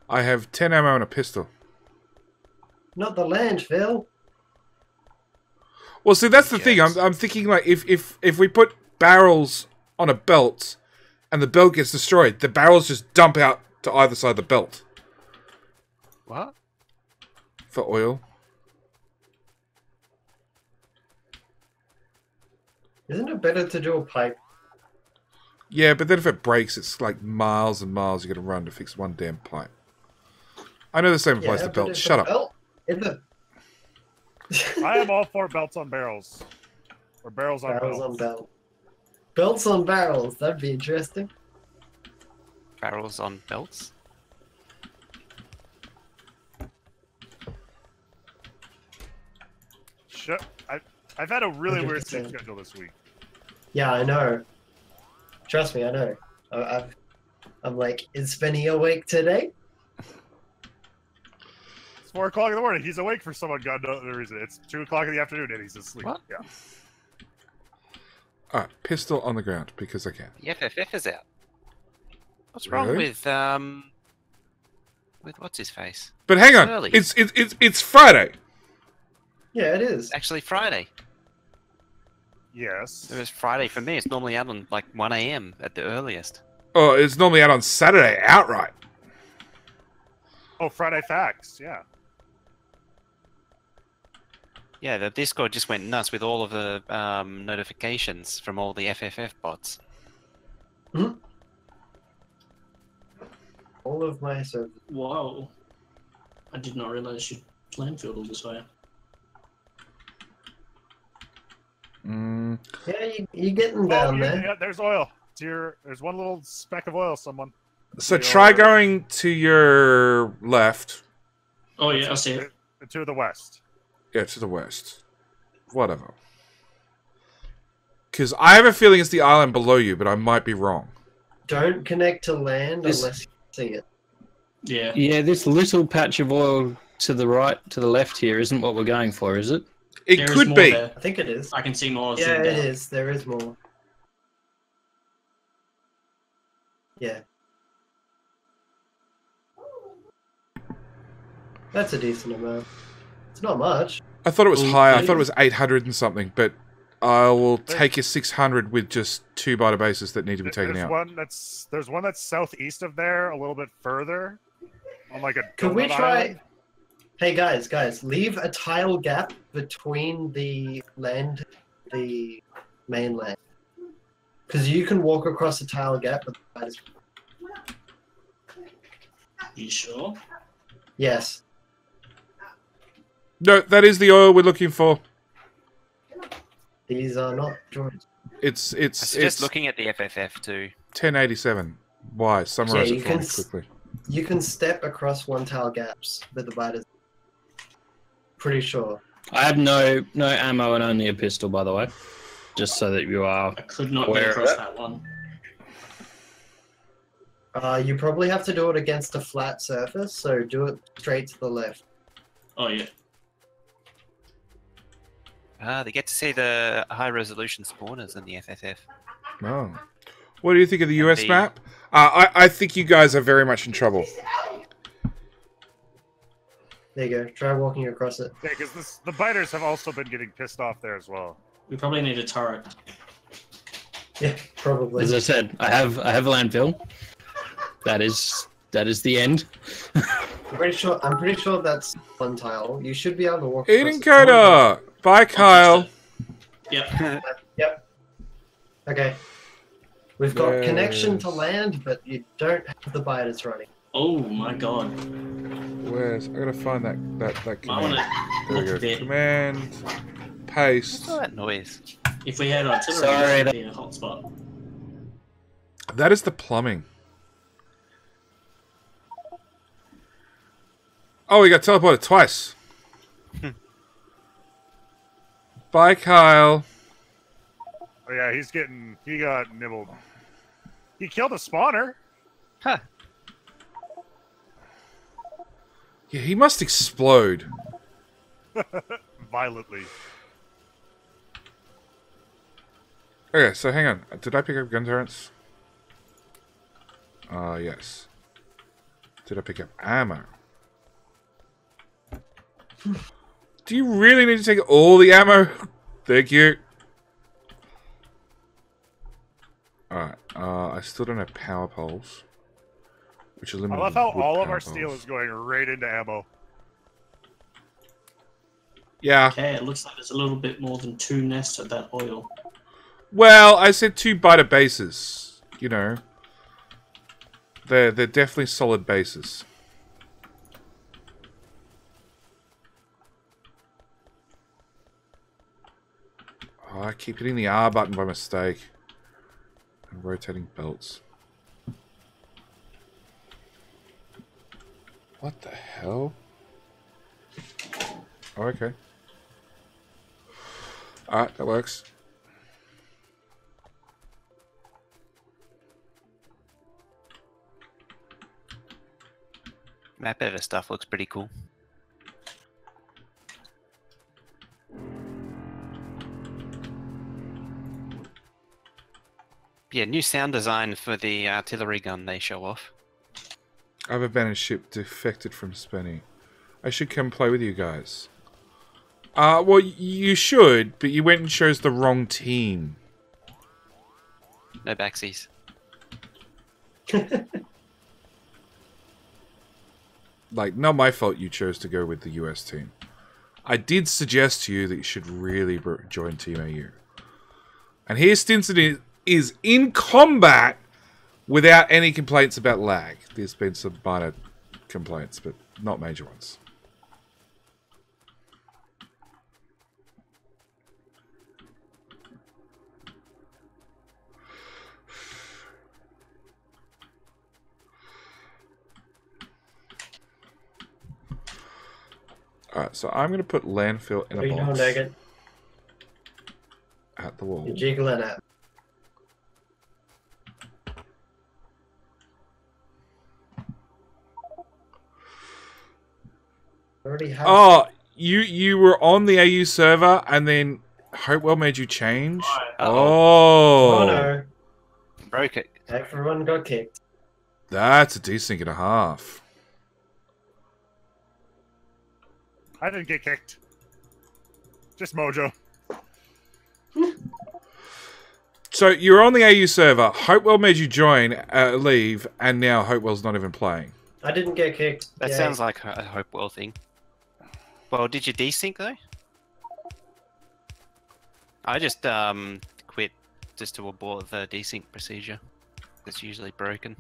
Speaker 1: I have 10 ammo and a pistol.
Speaker 6: Not the landfill.
Speaker 1: Well, see, that's the thing. I'm thinking, like, if we put barrels on a belt and the belt gets destroyed, the barrels just dump out to either side of the belt.
Speaker 3: What?
Speaker 1: For oil.
Speaker 6: Isn't it better to do a pipe?
Speaker 1: Yeah, but then if it breaks, it's like miles and miles you got to run to fix one damn pipe. I know the same applies to
Speaker 6: but
Speaker 1: belts.
Speaker 6: if
Speaker 1: Shut
Speaker 6: a
Speaker 1: up.
Speaker 6: belt- if a-
Speaker 2: I have all 4 belts on barrels. Or barrels on
Speaker 6: Barrels
Speaker 2: belts?
Speaker 6: on belts. Belts on barrels. That'd be interesting.
Speaker 3: Barrels on belts.
Speaker 2: Shut. I've had a really weird
Speaker 6: 100%.
Speaker 2: sleep schedule this week.
Speaker 6: Yeah, I know. Trust me, I know. I'm like, is Benny awake today?
Speaker 2: It's 4 o'clock in the morning. He's awake for some goddamn reason. It's 2 o'clock in the afternoon and he's asleep.
Speaker 3: What?
Speaker 2: Yeah.
Speaker 1: Alright, pistol on the ground because I can.
Speaker 3: The FFF is out. What's
Speaker 1: Really?
Speaker 3: wrong with what's his face?
Speaker 1: But hang on,
Speaker 3: Early.
Speaker 1: it's Friday.
Speaker 6: Yeah, it is.
Speaker 3: Actually, Friday.
Speaker 2: Yes.
Speaker 3: It was Friday for me. It's normally out on like 1 a.m. at the earliest.
Speaker 1: Oh, it's normally out on Saturday outright.
Speaker 2: Oh, Friday Facts. Yeah.
Speaker 3: Yeah, the Discord just went nuts with all of the notifications from all the FFF bots.
Speaker 6: All of my servers.
Speaker 9: Wow. I did not realize you landfilled all this way.
Speaker 6: Yeah, you getting down there.
Speaker 2: Yeah, there's oil. There's one little speck of oil, someone.
Speaker 1: So try going to your left.
Speaker 9: Oh yeah, I see it.
Speaker 2: To the west.
Speaker 1: Yeah, to the west. Whatever. Because I have a feeling it's the island below you, but I might be wrong.
Speaker 6: Don't connect to land unless you see it.
Speaker 9: Yeah.
Speaker 4: Yeah, this little patch of oil to the right, to the left here isn't what we're going for, is it?
Speaker 1: It
Speaker 9: There is
Speaker 1: could
Speaker 9: more
Speaker 1: be.
Speaker 9: there.
Speaker 6: I think it is.
Speaker 9: I can see more.
Speaker 6: Yeah,
Speaker 9: zoomed
Speaker 6: it
Speaker 9: out.
Speaker 6: is. There is more. Yeah. That's a decent amount. It's not much.
Speaker 1: I thought it was
Speaker 9: Well,
Speaker 1: higher. I
Speaker 9: maybe-
Speaker 1: thought it was 800 and something, but I will take your 600 with just 2 biter bases that need to be taken
Speaker 2: There's
Speaker 1: out.
Speaker 2: one that's southeast of there, a little bit further, on like a
Speaker 6: Could we
Speaker 2: donut
Speaker 6: try?
Speaker 2: island.
Speaker 6: Hey guys, leave a tile gap between the mainland. Because you can walk across a tile gap, but that is...
Speaker 9: You sure?
Speaker 6: Yes.
Speaker 1: No, that is the oil we're looking for.
Speaker 6: These are not joints.
Speaker 1: It's
Speaker 3: I suggest looking at the FFF too.
Speaker 1: 1087. Why? Summarize
Speaker 6: Yeah,
Speaker 1: it for me quickly.
Speaker 6: You can step across one tile gaps with the biters. Pretty sure.
Speaker 4: I have no ammo and only a pistol, by the way. Just so that you are
Speaker 9: I could not
Speaker 4: aware
Speaker 9: get
Speaker 4: of
Speaker 9: across
Speaker 4: it.
Speaker 9: that one.
Speaker 6: You probably have to do it against a flat surface, so do it straight to the left.
Speaker 9: Oh yeah.
Speaker 3: They get to see the high resolution spawners in the FFF.
Speaker 1: Oh. What do you think of the
Speaker 3: And
Speaker 1: US
Speaker 3: the-
Speaker 1: map? I think you guys are very much in trouble.
Speaker 6: There you go. Try walking across it.
Speaker 2: Yeah, because the biters have also been getting pissed off there as well.
Speaker 9: We probably need a turret.
Speaker 6: Yeah, probably.
Speaker 4: As I said, I have a landfill. That is the end.
Speaker 6: I'm pretty sure that's one tile. You should be able to walk
Speaker 1: Eden
Speaker 6: across it.
Speaker 1: Coda! Bye, Kyle!
Speaker 9: Yep.
Speaker 6: Yep. Okay. We've got
Speaker 1: Yes.
Speaker 6: connection to land, but you don't have the biters running.
Speaker 9: Oh my god.
Speaker 1: Where's... I gotta find that
Speaker 9: I
Speaker 1: command.
Speaker 9: wanna
Speaker 1: There we
Speaker 9: look
Speaker 1: go.
Speaker 9: a bit.
Speaker 1: Command. Paste.
Speaker 3: What's all that noise?
Speaker 9: If we had artillery,
Speaker 4: Sorry,
Speaker 9: that would be a hotspot.
Speaker 1: That is the plumbing. Oh, we got teleported twice. Bye, Kyle.
Speaker 2: Oh yeah, he got nibbled. He killed a spawner.
Speaker 3: Huh.
Speaker 1: Yeah, he must explode.
Speaker 2: Violently.
Speaker 1: Okay, so hang on. Did I pick up gun turrets? Yes. Did I pick up ammo? Do you really need to take all the ammo? Thank you. Alright, I still don't have power poles. Which are
Speaker 2: I
Speaker 1: limited
Speaker 2: love how
Speaker 1: with
Speaker 2: all of
Speaker 1: power
Speaker 2: our steel
Speaker 1: poles.
Speaker 2: is going right into ammo.
Speaker 1: Yeah.
Speaker 9: Okay, it looks like there's a little bit more than 2 nests of that oil.
Speaker 1: Well, I said 2 biter bases. You know. They're definitely solid bases. Oh, I keep hitting the R button by mistake. And rotating belts. What the hell? Oh, okay. Alright, that works.
Speaker 3: Map editor stuff looks pretty cool. Yeah, new sound design for the artillery gun they show off.
Speaker 1: I've abandoned ship defected from Spenny. I should come play with you guys. Well, you should, but you went and chose the wrong team.
Speaker 3: No backsies.
Speaker 1: Like, not my fault you chose to go with the US team. I did suggest to you that you should really join Team AU. And here Stinson is in combat without any complaints about lag. There's been some minor complaints, but not major ones. Alright, so I'm going to put landfill in a box.
Speaker 6: What are you doing, Dagan?
Speaker 1: At the wall.
Speaker 6: You're jiggling it. Already have.
Speaker 1: Oh, you were on the AU server and then Hopewell made you change?
Speaker 6: Oh
Speaker 1: Oh.
Speaker 6: no.
Speaker 3: Broke it.
Speaker 6: Everyone got kicked.
Speaker 1: That's a desync and a half.
Speaker 2: I didn't get kicked. Just Mojo.
Speaker 1: So you're on the AU server. Hopewell made you join, leave, and now Hopewell's not even playing.
Speaker 6: I didn't get kicked.
Speaker 3: That
Speaker 6: Yay.
Speaker 3: sounds like a Hopewell thing. Well, did you desync though? I just quit just to abort the desync procedure. It's usually broken.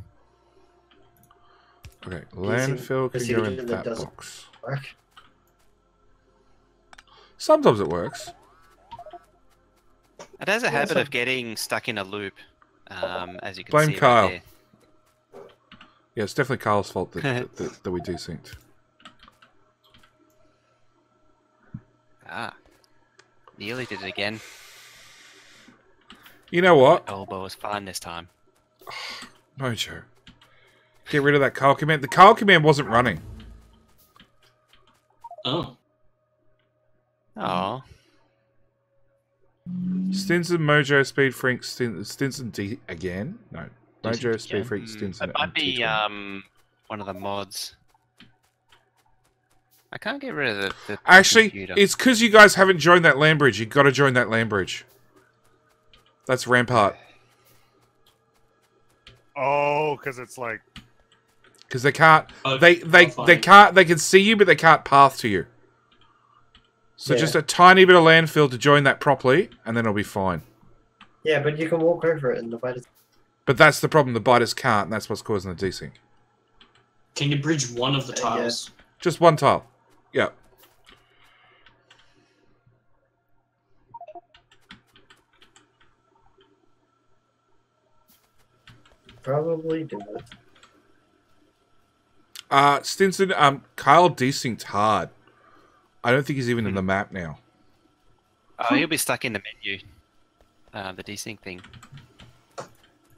Speaker 1: Okay, landfill can go in that box.
Speaker 6: Work.
Speaker 1: Sometimes it works.
Speaker 3: It has a
Speaker 6: Yeah,
Speaker 3: habit
Speaker 6: so-
Speaker 3: of getting stuck in a loop, as you can
Speaker 1: Blame
Speaker 3: see
Speaker 1: Kyle.
Speaker 3: right
Speaker 1: Yeah, it's definitely Carl's fault that we desynced.
Speaker 3: there. Ah, nearly did it again.
Speaker 1: You know what?
Speaker 3: Elbow was fine this time.
Speaker 1: Mojo. Get rid of that Kyle command. The Kyle command wasn't running.
Speaker 9: Oh.
Speaker 3: Oh,
Speaker 1: Stinson, Mojo, Speed Freak, Stinson D again? No. Mojo,
Speaker 9: again?
Speaker 1: Speed Freak, Stinson.
Speaker 3: it might
Speaker 1: and
Speaker 3: be
Speaker 1: T20.
Speaker 3: one of the mods. I can't get rid of the
Speaker 1: Actually,
Speaker 3: computer.
Speaker 1: it's because you guys haven't joined that land bridge. You've got to join that land bridge. That's Rampart.
Speaker 2: Oh, because it's like
Speaker 1: Because they can't.
Speaker 9: Oh,
Speaker 1: They
Speaker 9: fine.
Speaker 1: can't. They can see you, but they can't path to you. So
Speaker 6: Yeah.
Speaker 1: just a tiny bit of landfill to join that properly, and then it'll be fine.
Speaker 6: Yeah, but you can walk over it and the biters.
Speaker 1: But that's the problem. The biters can't, and that's what's causing the desync.
Speaker 9: Can you bridge one of the tiles?
Speaker 1: Just one tile. Yeah.
Speaker 6: Probably do it.
Speaker 1: Stinson, Kyle desynced hard. I don't think he's even in the map now.
Speaker 3: Oh, he'll be stuck in the menu. The desync thing.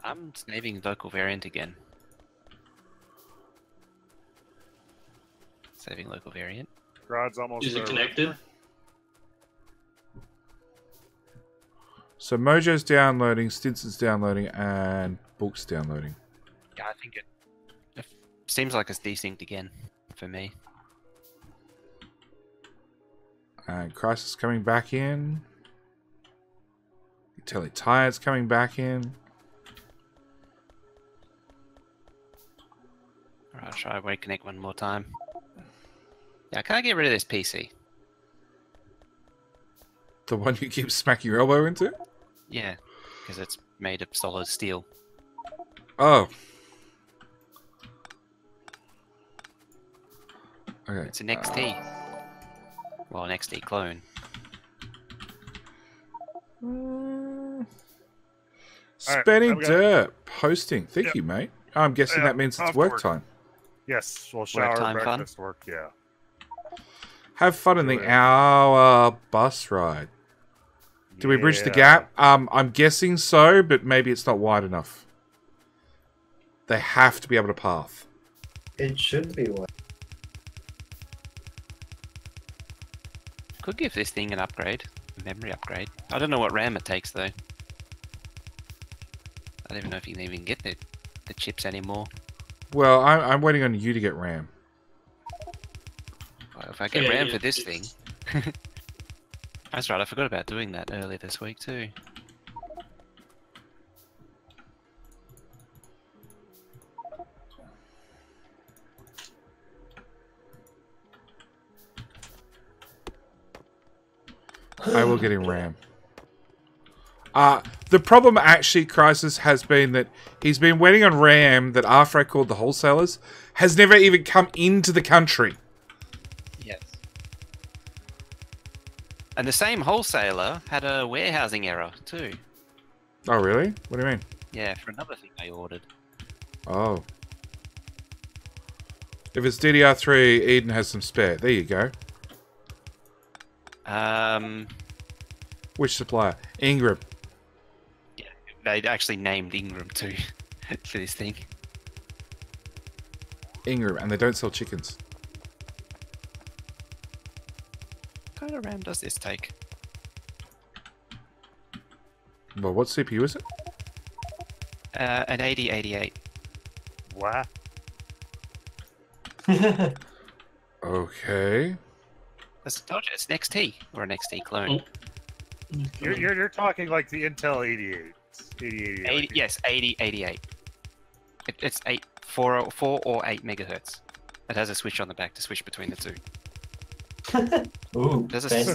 Speaker 3: I'm saving local variant again. Saving local variant.
Speaker 2: Grod's almost
Speaker 9: Is it
Speaker 2: there.
Speaker 9: connected?
Speaker 1: So Mojo's downloading, Stinson's downloading, and Book's downloading.
Speaker 3: Yeah, I think it seems like it's desynced again for me.
Speaker 1: And Crisis coming back in. Telly Tired's coming back in.
Speaker 3: Alright, I'll try reconnect one more time. Yeah, I can't get rid of this PC.
Speaker 1: The one you keep smacking your elbow into?
Speaker 3: Yeah, because it's made of solid steel.
Speaker 1: Oh. Okay.
Speaker 3: It's an XT. Well, an XT clone.
Speaker 1: Spenny
Speaker 2: I've got-
Speaker 1: Derp hosting. Thank
Speaker 2: Yep.
Speaker 1: you, mate. I'm guessing that means it's
Speaker 2: off
Speaker 1: work
Speaker 2: work.
Speaker 1: time.
Speaker 2: Yes, well, shower,
Speaker 3: time fun?
Speaker 2: breakfast, work. Yeah.
Speaker 1: Have fun in the
Speaker 2: Enjoy it.
Speaker 1: hour bus ride. Do we bridge the gap? I'm guessing so, but maybe it's not wide enough. They have to be able to path.
Speaker 6: It should be one.
Speaker 3: Could give this thing an upgrade, a memory upgrade. I don't know what RAM it takes though. I don't even know if you can even get the chips anymore.
Speaker 1: Well, I'm waiting on you to get RAM.
Speaker 3: Well, if I get
Speaker 9: Yeah,
Speaker 3: RAM
Speaker 9: yeah,
Speaker 3: for this
Speaker 9: it's-
Speaker 3: thing. That's right, I forgot about doing that earlier this week too.
Speaker 1: I will get him RAM. The problem actually, Crisis, has been that he's been waiting on RAM that after I called the wholesalers has never even come into the country.
Speaker 3: Yes. And the same wholesaler had a warehousing error too.
Speaker 1: Oh, really? What do you mean?
Speaker 3: Yeah, for another thing I ordered.
Speaker 1: Oh. If it's DDR3, Eden has some spare. There you go. Which supplier? Ingram.
Speaker 3: Yeah, they actually named Ingram too for this thing.
Speaker 1: Ingram, and they don't sell chickens.
Speaker 3: What kind of RAM does this take?
Speaker 1: Well, what CPU is it?
Speaker 3: An 8088.
Speaker 2: What?
Speaker 1: Okay.
Speaker 3: That's told you, it's an XT or an XT clone.
Speaker 2: You're talking like the Intel 88. 8088.
Speaker 3: Yes, 8088. It's 4 or 8 megahertz. It has a switch on the back to switch between the two.
Speaker 6: Ooh,
Speaker 3: There's
Speaker 6: fancy.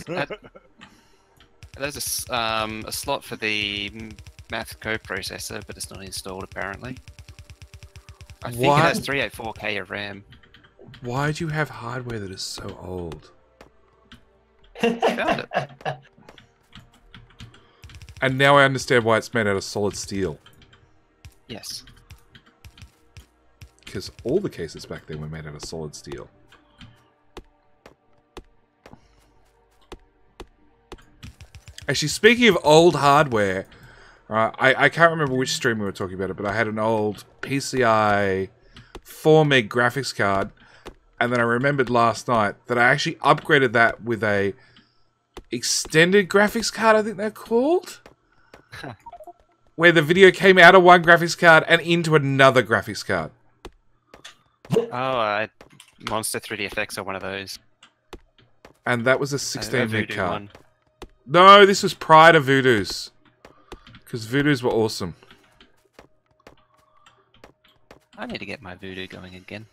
Speaker 3: there's a slot for the math coprocessor, but it's not installed apparently. I think
Speaker 1: What?
Speaker 3: it has 384K of RAM.
Speaker 1: Why do you have hardware that is so old?
Speaker 3: Found it.
Speaker 1: And now I understand why it's made out of solid steel.
Speaker 3: Yes.
Speaker 1: Because all the cases back then were made out of solid steel. Actually, speaking of old hardware, I can't remember which stream we were talking about it, but I had an old PCI 4 meg graphics card, and then I remembered last night that I actually upgraded that with a extended graphics card, I think they're called, where the video came out of one graphics card and into another graphics card.
Speaker 3: Oh, Monster 3D-FX are one of those.
Speaker 1: And that was a
Speaker 3: A
Speaker 1: 16 meg
Speaker 3: Voodoo
Speaker 1: card.
Speaker 3: one.
Speaker 1: No, this was prior to Voodoo's. Because Voodoo's were awesome.
Speaker 3: I need to get my Voodoo going again.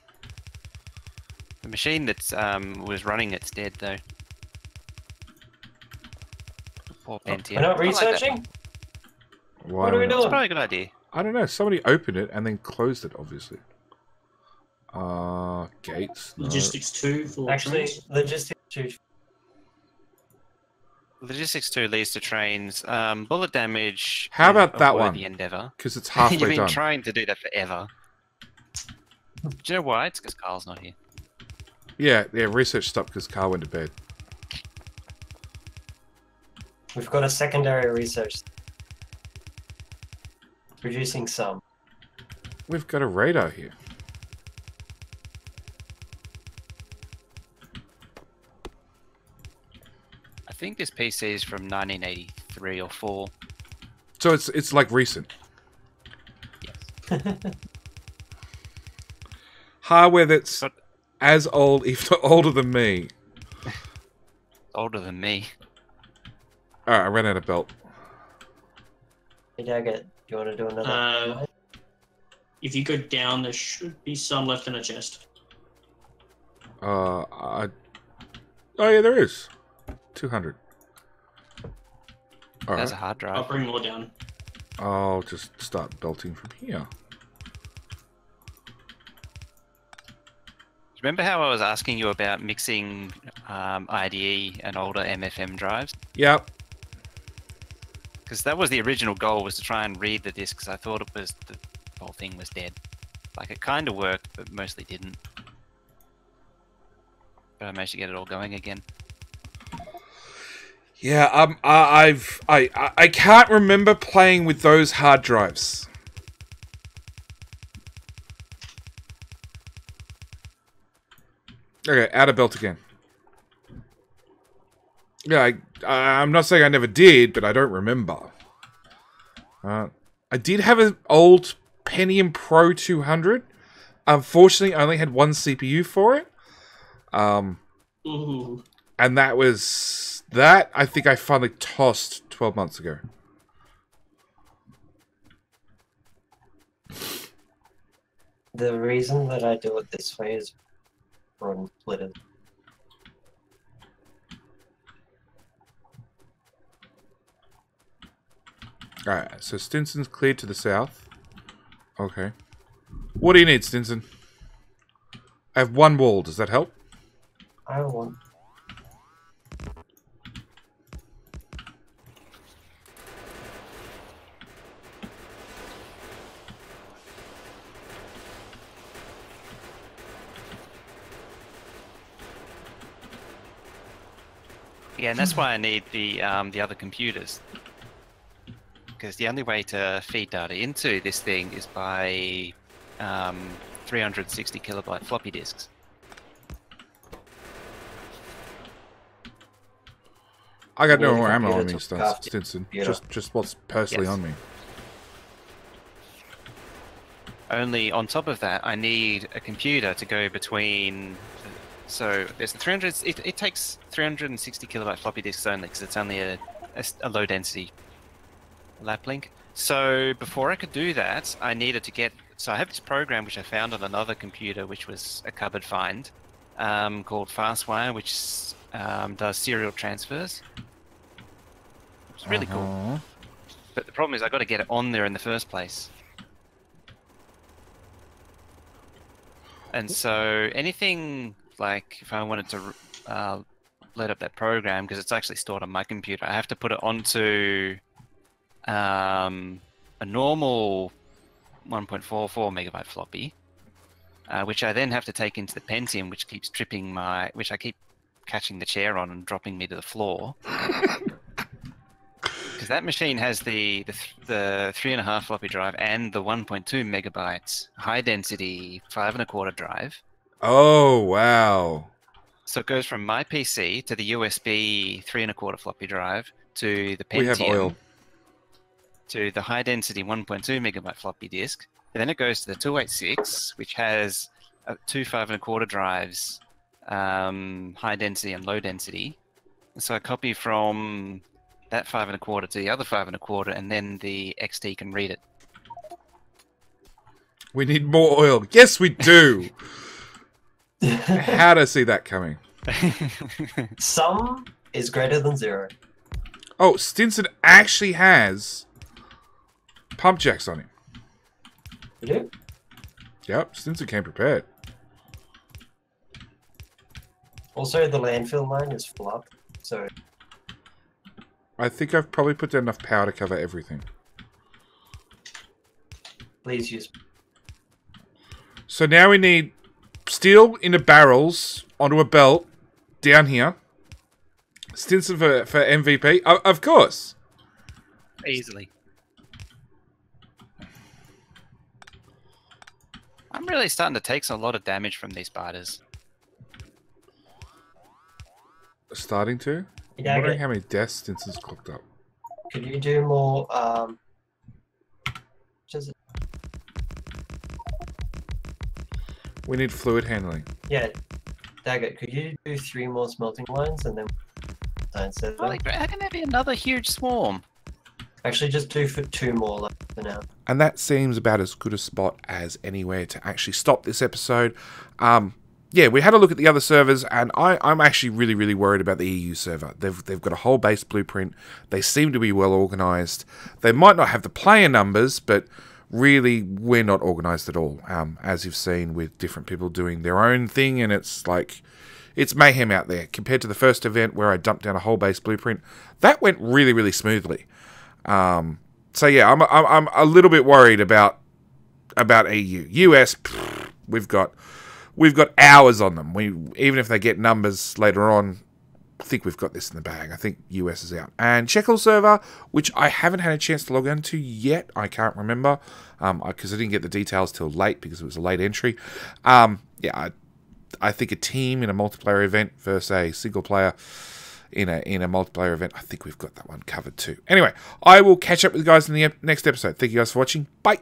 Speaker 3: The machine that was running it's dead though. Poor Pentium.
Speaker 6: We're not
Speaker 3: I like that
Speaker 6: researching?
Speaker 3: one.
Speaker 1: Why
Speaker 6: What are we
Speaker 1: not?
Speaker 3: It's
Speaker 6: doing?
Speaker 3: probably a good idea.
Speaker 1: I don't know. Somebody opened it and then closed it, obviously. Gates. No.
Speaker 9: Logistics 2 for
Speaker 6: Actually,
Speaker 9: trains.
Speaker 6: logistics 2.
Speaker 3: Logistics 2 leads to trains. Bullet damage.
Speaker 1: How
Speaker 3: is
Speaker 1: about
Speaker 3: a
Speaker 1: that
Speaker 3: worthy
Speaker 1: one?
Speaker 3: endeavor.
Speaker 1: Because it's
Speaker 3: You've
Speaker 1: halfway
Speaker 3: been
Speaker 1: done.
Speaker 3: trying to do that forever. Do you know why? It's because Carl's not here.
Speaker 1: Yeah, research stopped because Carl went to bed.
Speaker 6: We've got a secondary research. Producing some.
Speaker 1: We've got a radar here.
Speaker 3: I think this PC is from 1983 or 4.
Speaker 1: So it's like recent.
Speaker 3: Yes.
Speaker 1: Hardware that's
Speaker 3: But
Speaker 1: as old, if not older than me.
Speaker 3: older than me.
Speaker 1: Alright, I ran out of belt.
Speaker 6: Hey, Daggett, do you want to do another?
Speaker 9: If you go down, there should be some left in a chest.
Speaker 1: Oh yeah, there is. 200.
Speaker 3: There's
Speaker 1: Alright.
Speaker 3: a hard
Speaker 9: I'll
Speaker 3: drive.
Speaker 9: bring more down.
Speaker 1: I'll just start belting from here.
Speaker 3: Remember how I was asking you about mixing IDE and older MFM drives?
Speaker 1: Yep.
Speaker 3: Because that was the original goal, was to try and read the discs. I thought it was the whole thing was dead. Like, it kind of worked, but mostly didn't. But I managed to get it all going again.
Speaker 1: Yeah, I can't remember playing with those hard drives. Okay, out of belt again. Yeah, I'm not saying I never did, but I don't remember. I did have an old Pentium Pro 200. Unfortunately, I only had one CPU for it. And that was... That, I think I finally tossed 12 months ago.
Speaker 6: The reason that I do it this way is run splitters.
Speaker 1: Alright, so Stinson's cleared to the south. Okay. What do you need, Stinson? I have one wall. Does that help?
Speaker 6: I want...
Speaker 3: Yeah, and that's why I need the other computers. Because the only way to feed data into this thing is by 360 kilobyte floppy disks.
Speaker 1: I got no
Speaker 6: Yeah,
Speaker 1: more ammo on
Speaker 6: computer
Speaker 1: me,
Speaker 6: took half the
Speaker 1: Stinson.
Speaker 6: computer.
Speaker 1: Just what's personally
Speaker 3: Yes.
Speaker 1: on me.
Speaker 3: Only on top of that, I need a computer to go between. So there's the 300. It takes 360 kilobyte floppy disks only, because it's only a low density lap link. So before I could do that, I needed to get. So I have this program which I found on another computer, which was a cupboard find, called FastWire, which does serial transfers. It's really cool. But the problem is I got to get it on there in the first place. And so anything like if I wanted to load up that program, because it's actually stored on my computer, I have to put it onto a normal 1.44 megabyte floppy, which I then have to take into the Pentium, which keeps tripping which I keep catching the chair on and dropping me to the floor. Because that machine has the 3.5 floppy drive and the 1.2 megabytes high density 5.25 drive.
Speaker 1: Oh, wow.
Speaker 3: So it goes from my PC to the USB 3.25 floppy drive to the Pentium.
Speaker 1: We have oil.
Speaker 3: To the high density 1.2 megabyte floppy disk. And then it goes to the 286, which has two 5.25 drives, high density and low density. So I copy from that 5.25 to the other 5.25, and then the XT can read it.
Speaker 1: We need more oil. Yes, we do. How to see that coming?
Speaker 6: Some is greater than 0.
Speaker 1: Oh, Stinson actually has pump jacks on him.
Speaker 6: You do?
Speaker 1: Yep, Stinson came prepared.
Speaker 6: Also, the landfill line is full up, so...
Speaker 1: I think I've probably put down enough power to cover everything.
Speaker 6: Please use...
Speaker 1: So now we need steel into barrels onto a belt down here. Stinson for MVP. Of course.
Speaker 3: Easily. I'm really starting to take a lot of damage from these spiders.
Speaker 1: Starting to?
Speaker 6: Yeah,
Speaker 1: I'm wondering how many deaths Stinson's clocked up.
Speaker 6: Could you do more, just...
Speaker 1: We need fluid handling.
Speaker 6: Yeah, Daggett, could you do 3 more smelting lines and then... Instead of
Speaker 3: Holy crap, how can there be another huge swarm?
Speaker 6: Actually, just do for 2 more for now.
Speaker 1: And that seems about as good a spot as anywhere to actually stop this episode. Yeah, we had a look at the other servers, and I'm actually really, really worried about the EU server. They've got a whole base blueprint. They seem to be well organised. They might not have the player numbers, but really, we're not organised at all. As you've seen with different people doing their own thing, and it's like... It's mayhem out there. Compared to the first event where I dumped down a whole base blueprint, that went really, really smoothly. So yeah, I'm a little bit worried about EU. US, we've got hours on them. Even if they get numbers later on, I think we've got this in the bag. I think US is out. And Checkle server, which I haven't had a chance to log into yet. I can't remember because I didn't get the details till late because it was a late entry. Yeah, I think a team in a multiplayer event versus a single player in a multiplayer event, I think we've got that one covered too. Anyway, I will catch up with you guys in the next episode. Thank you guys for watching. Bye.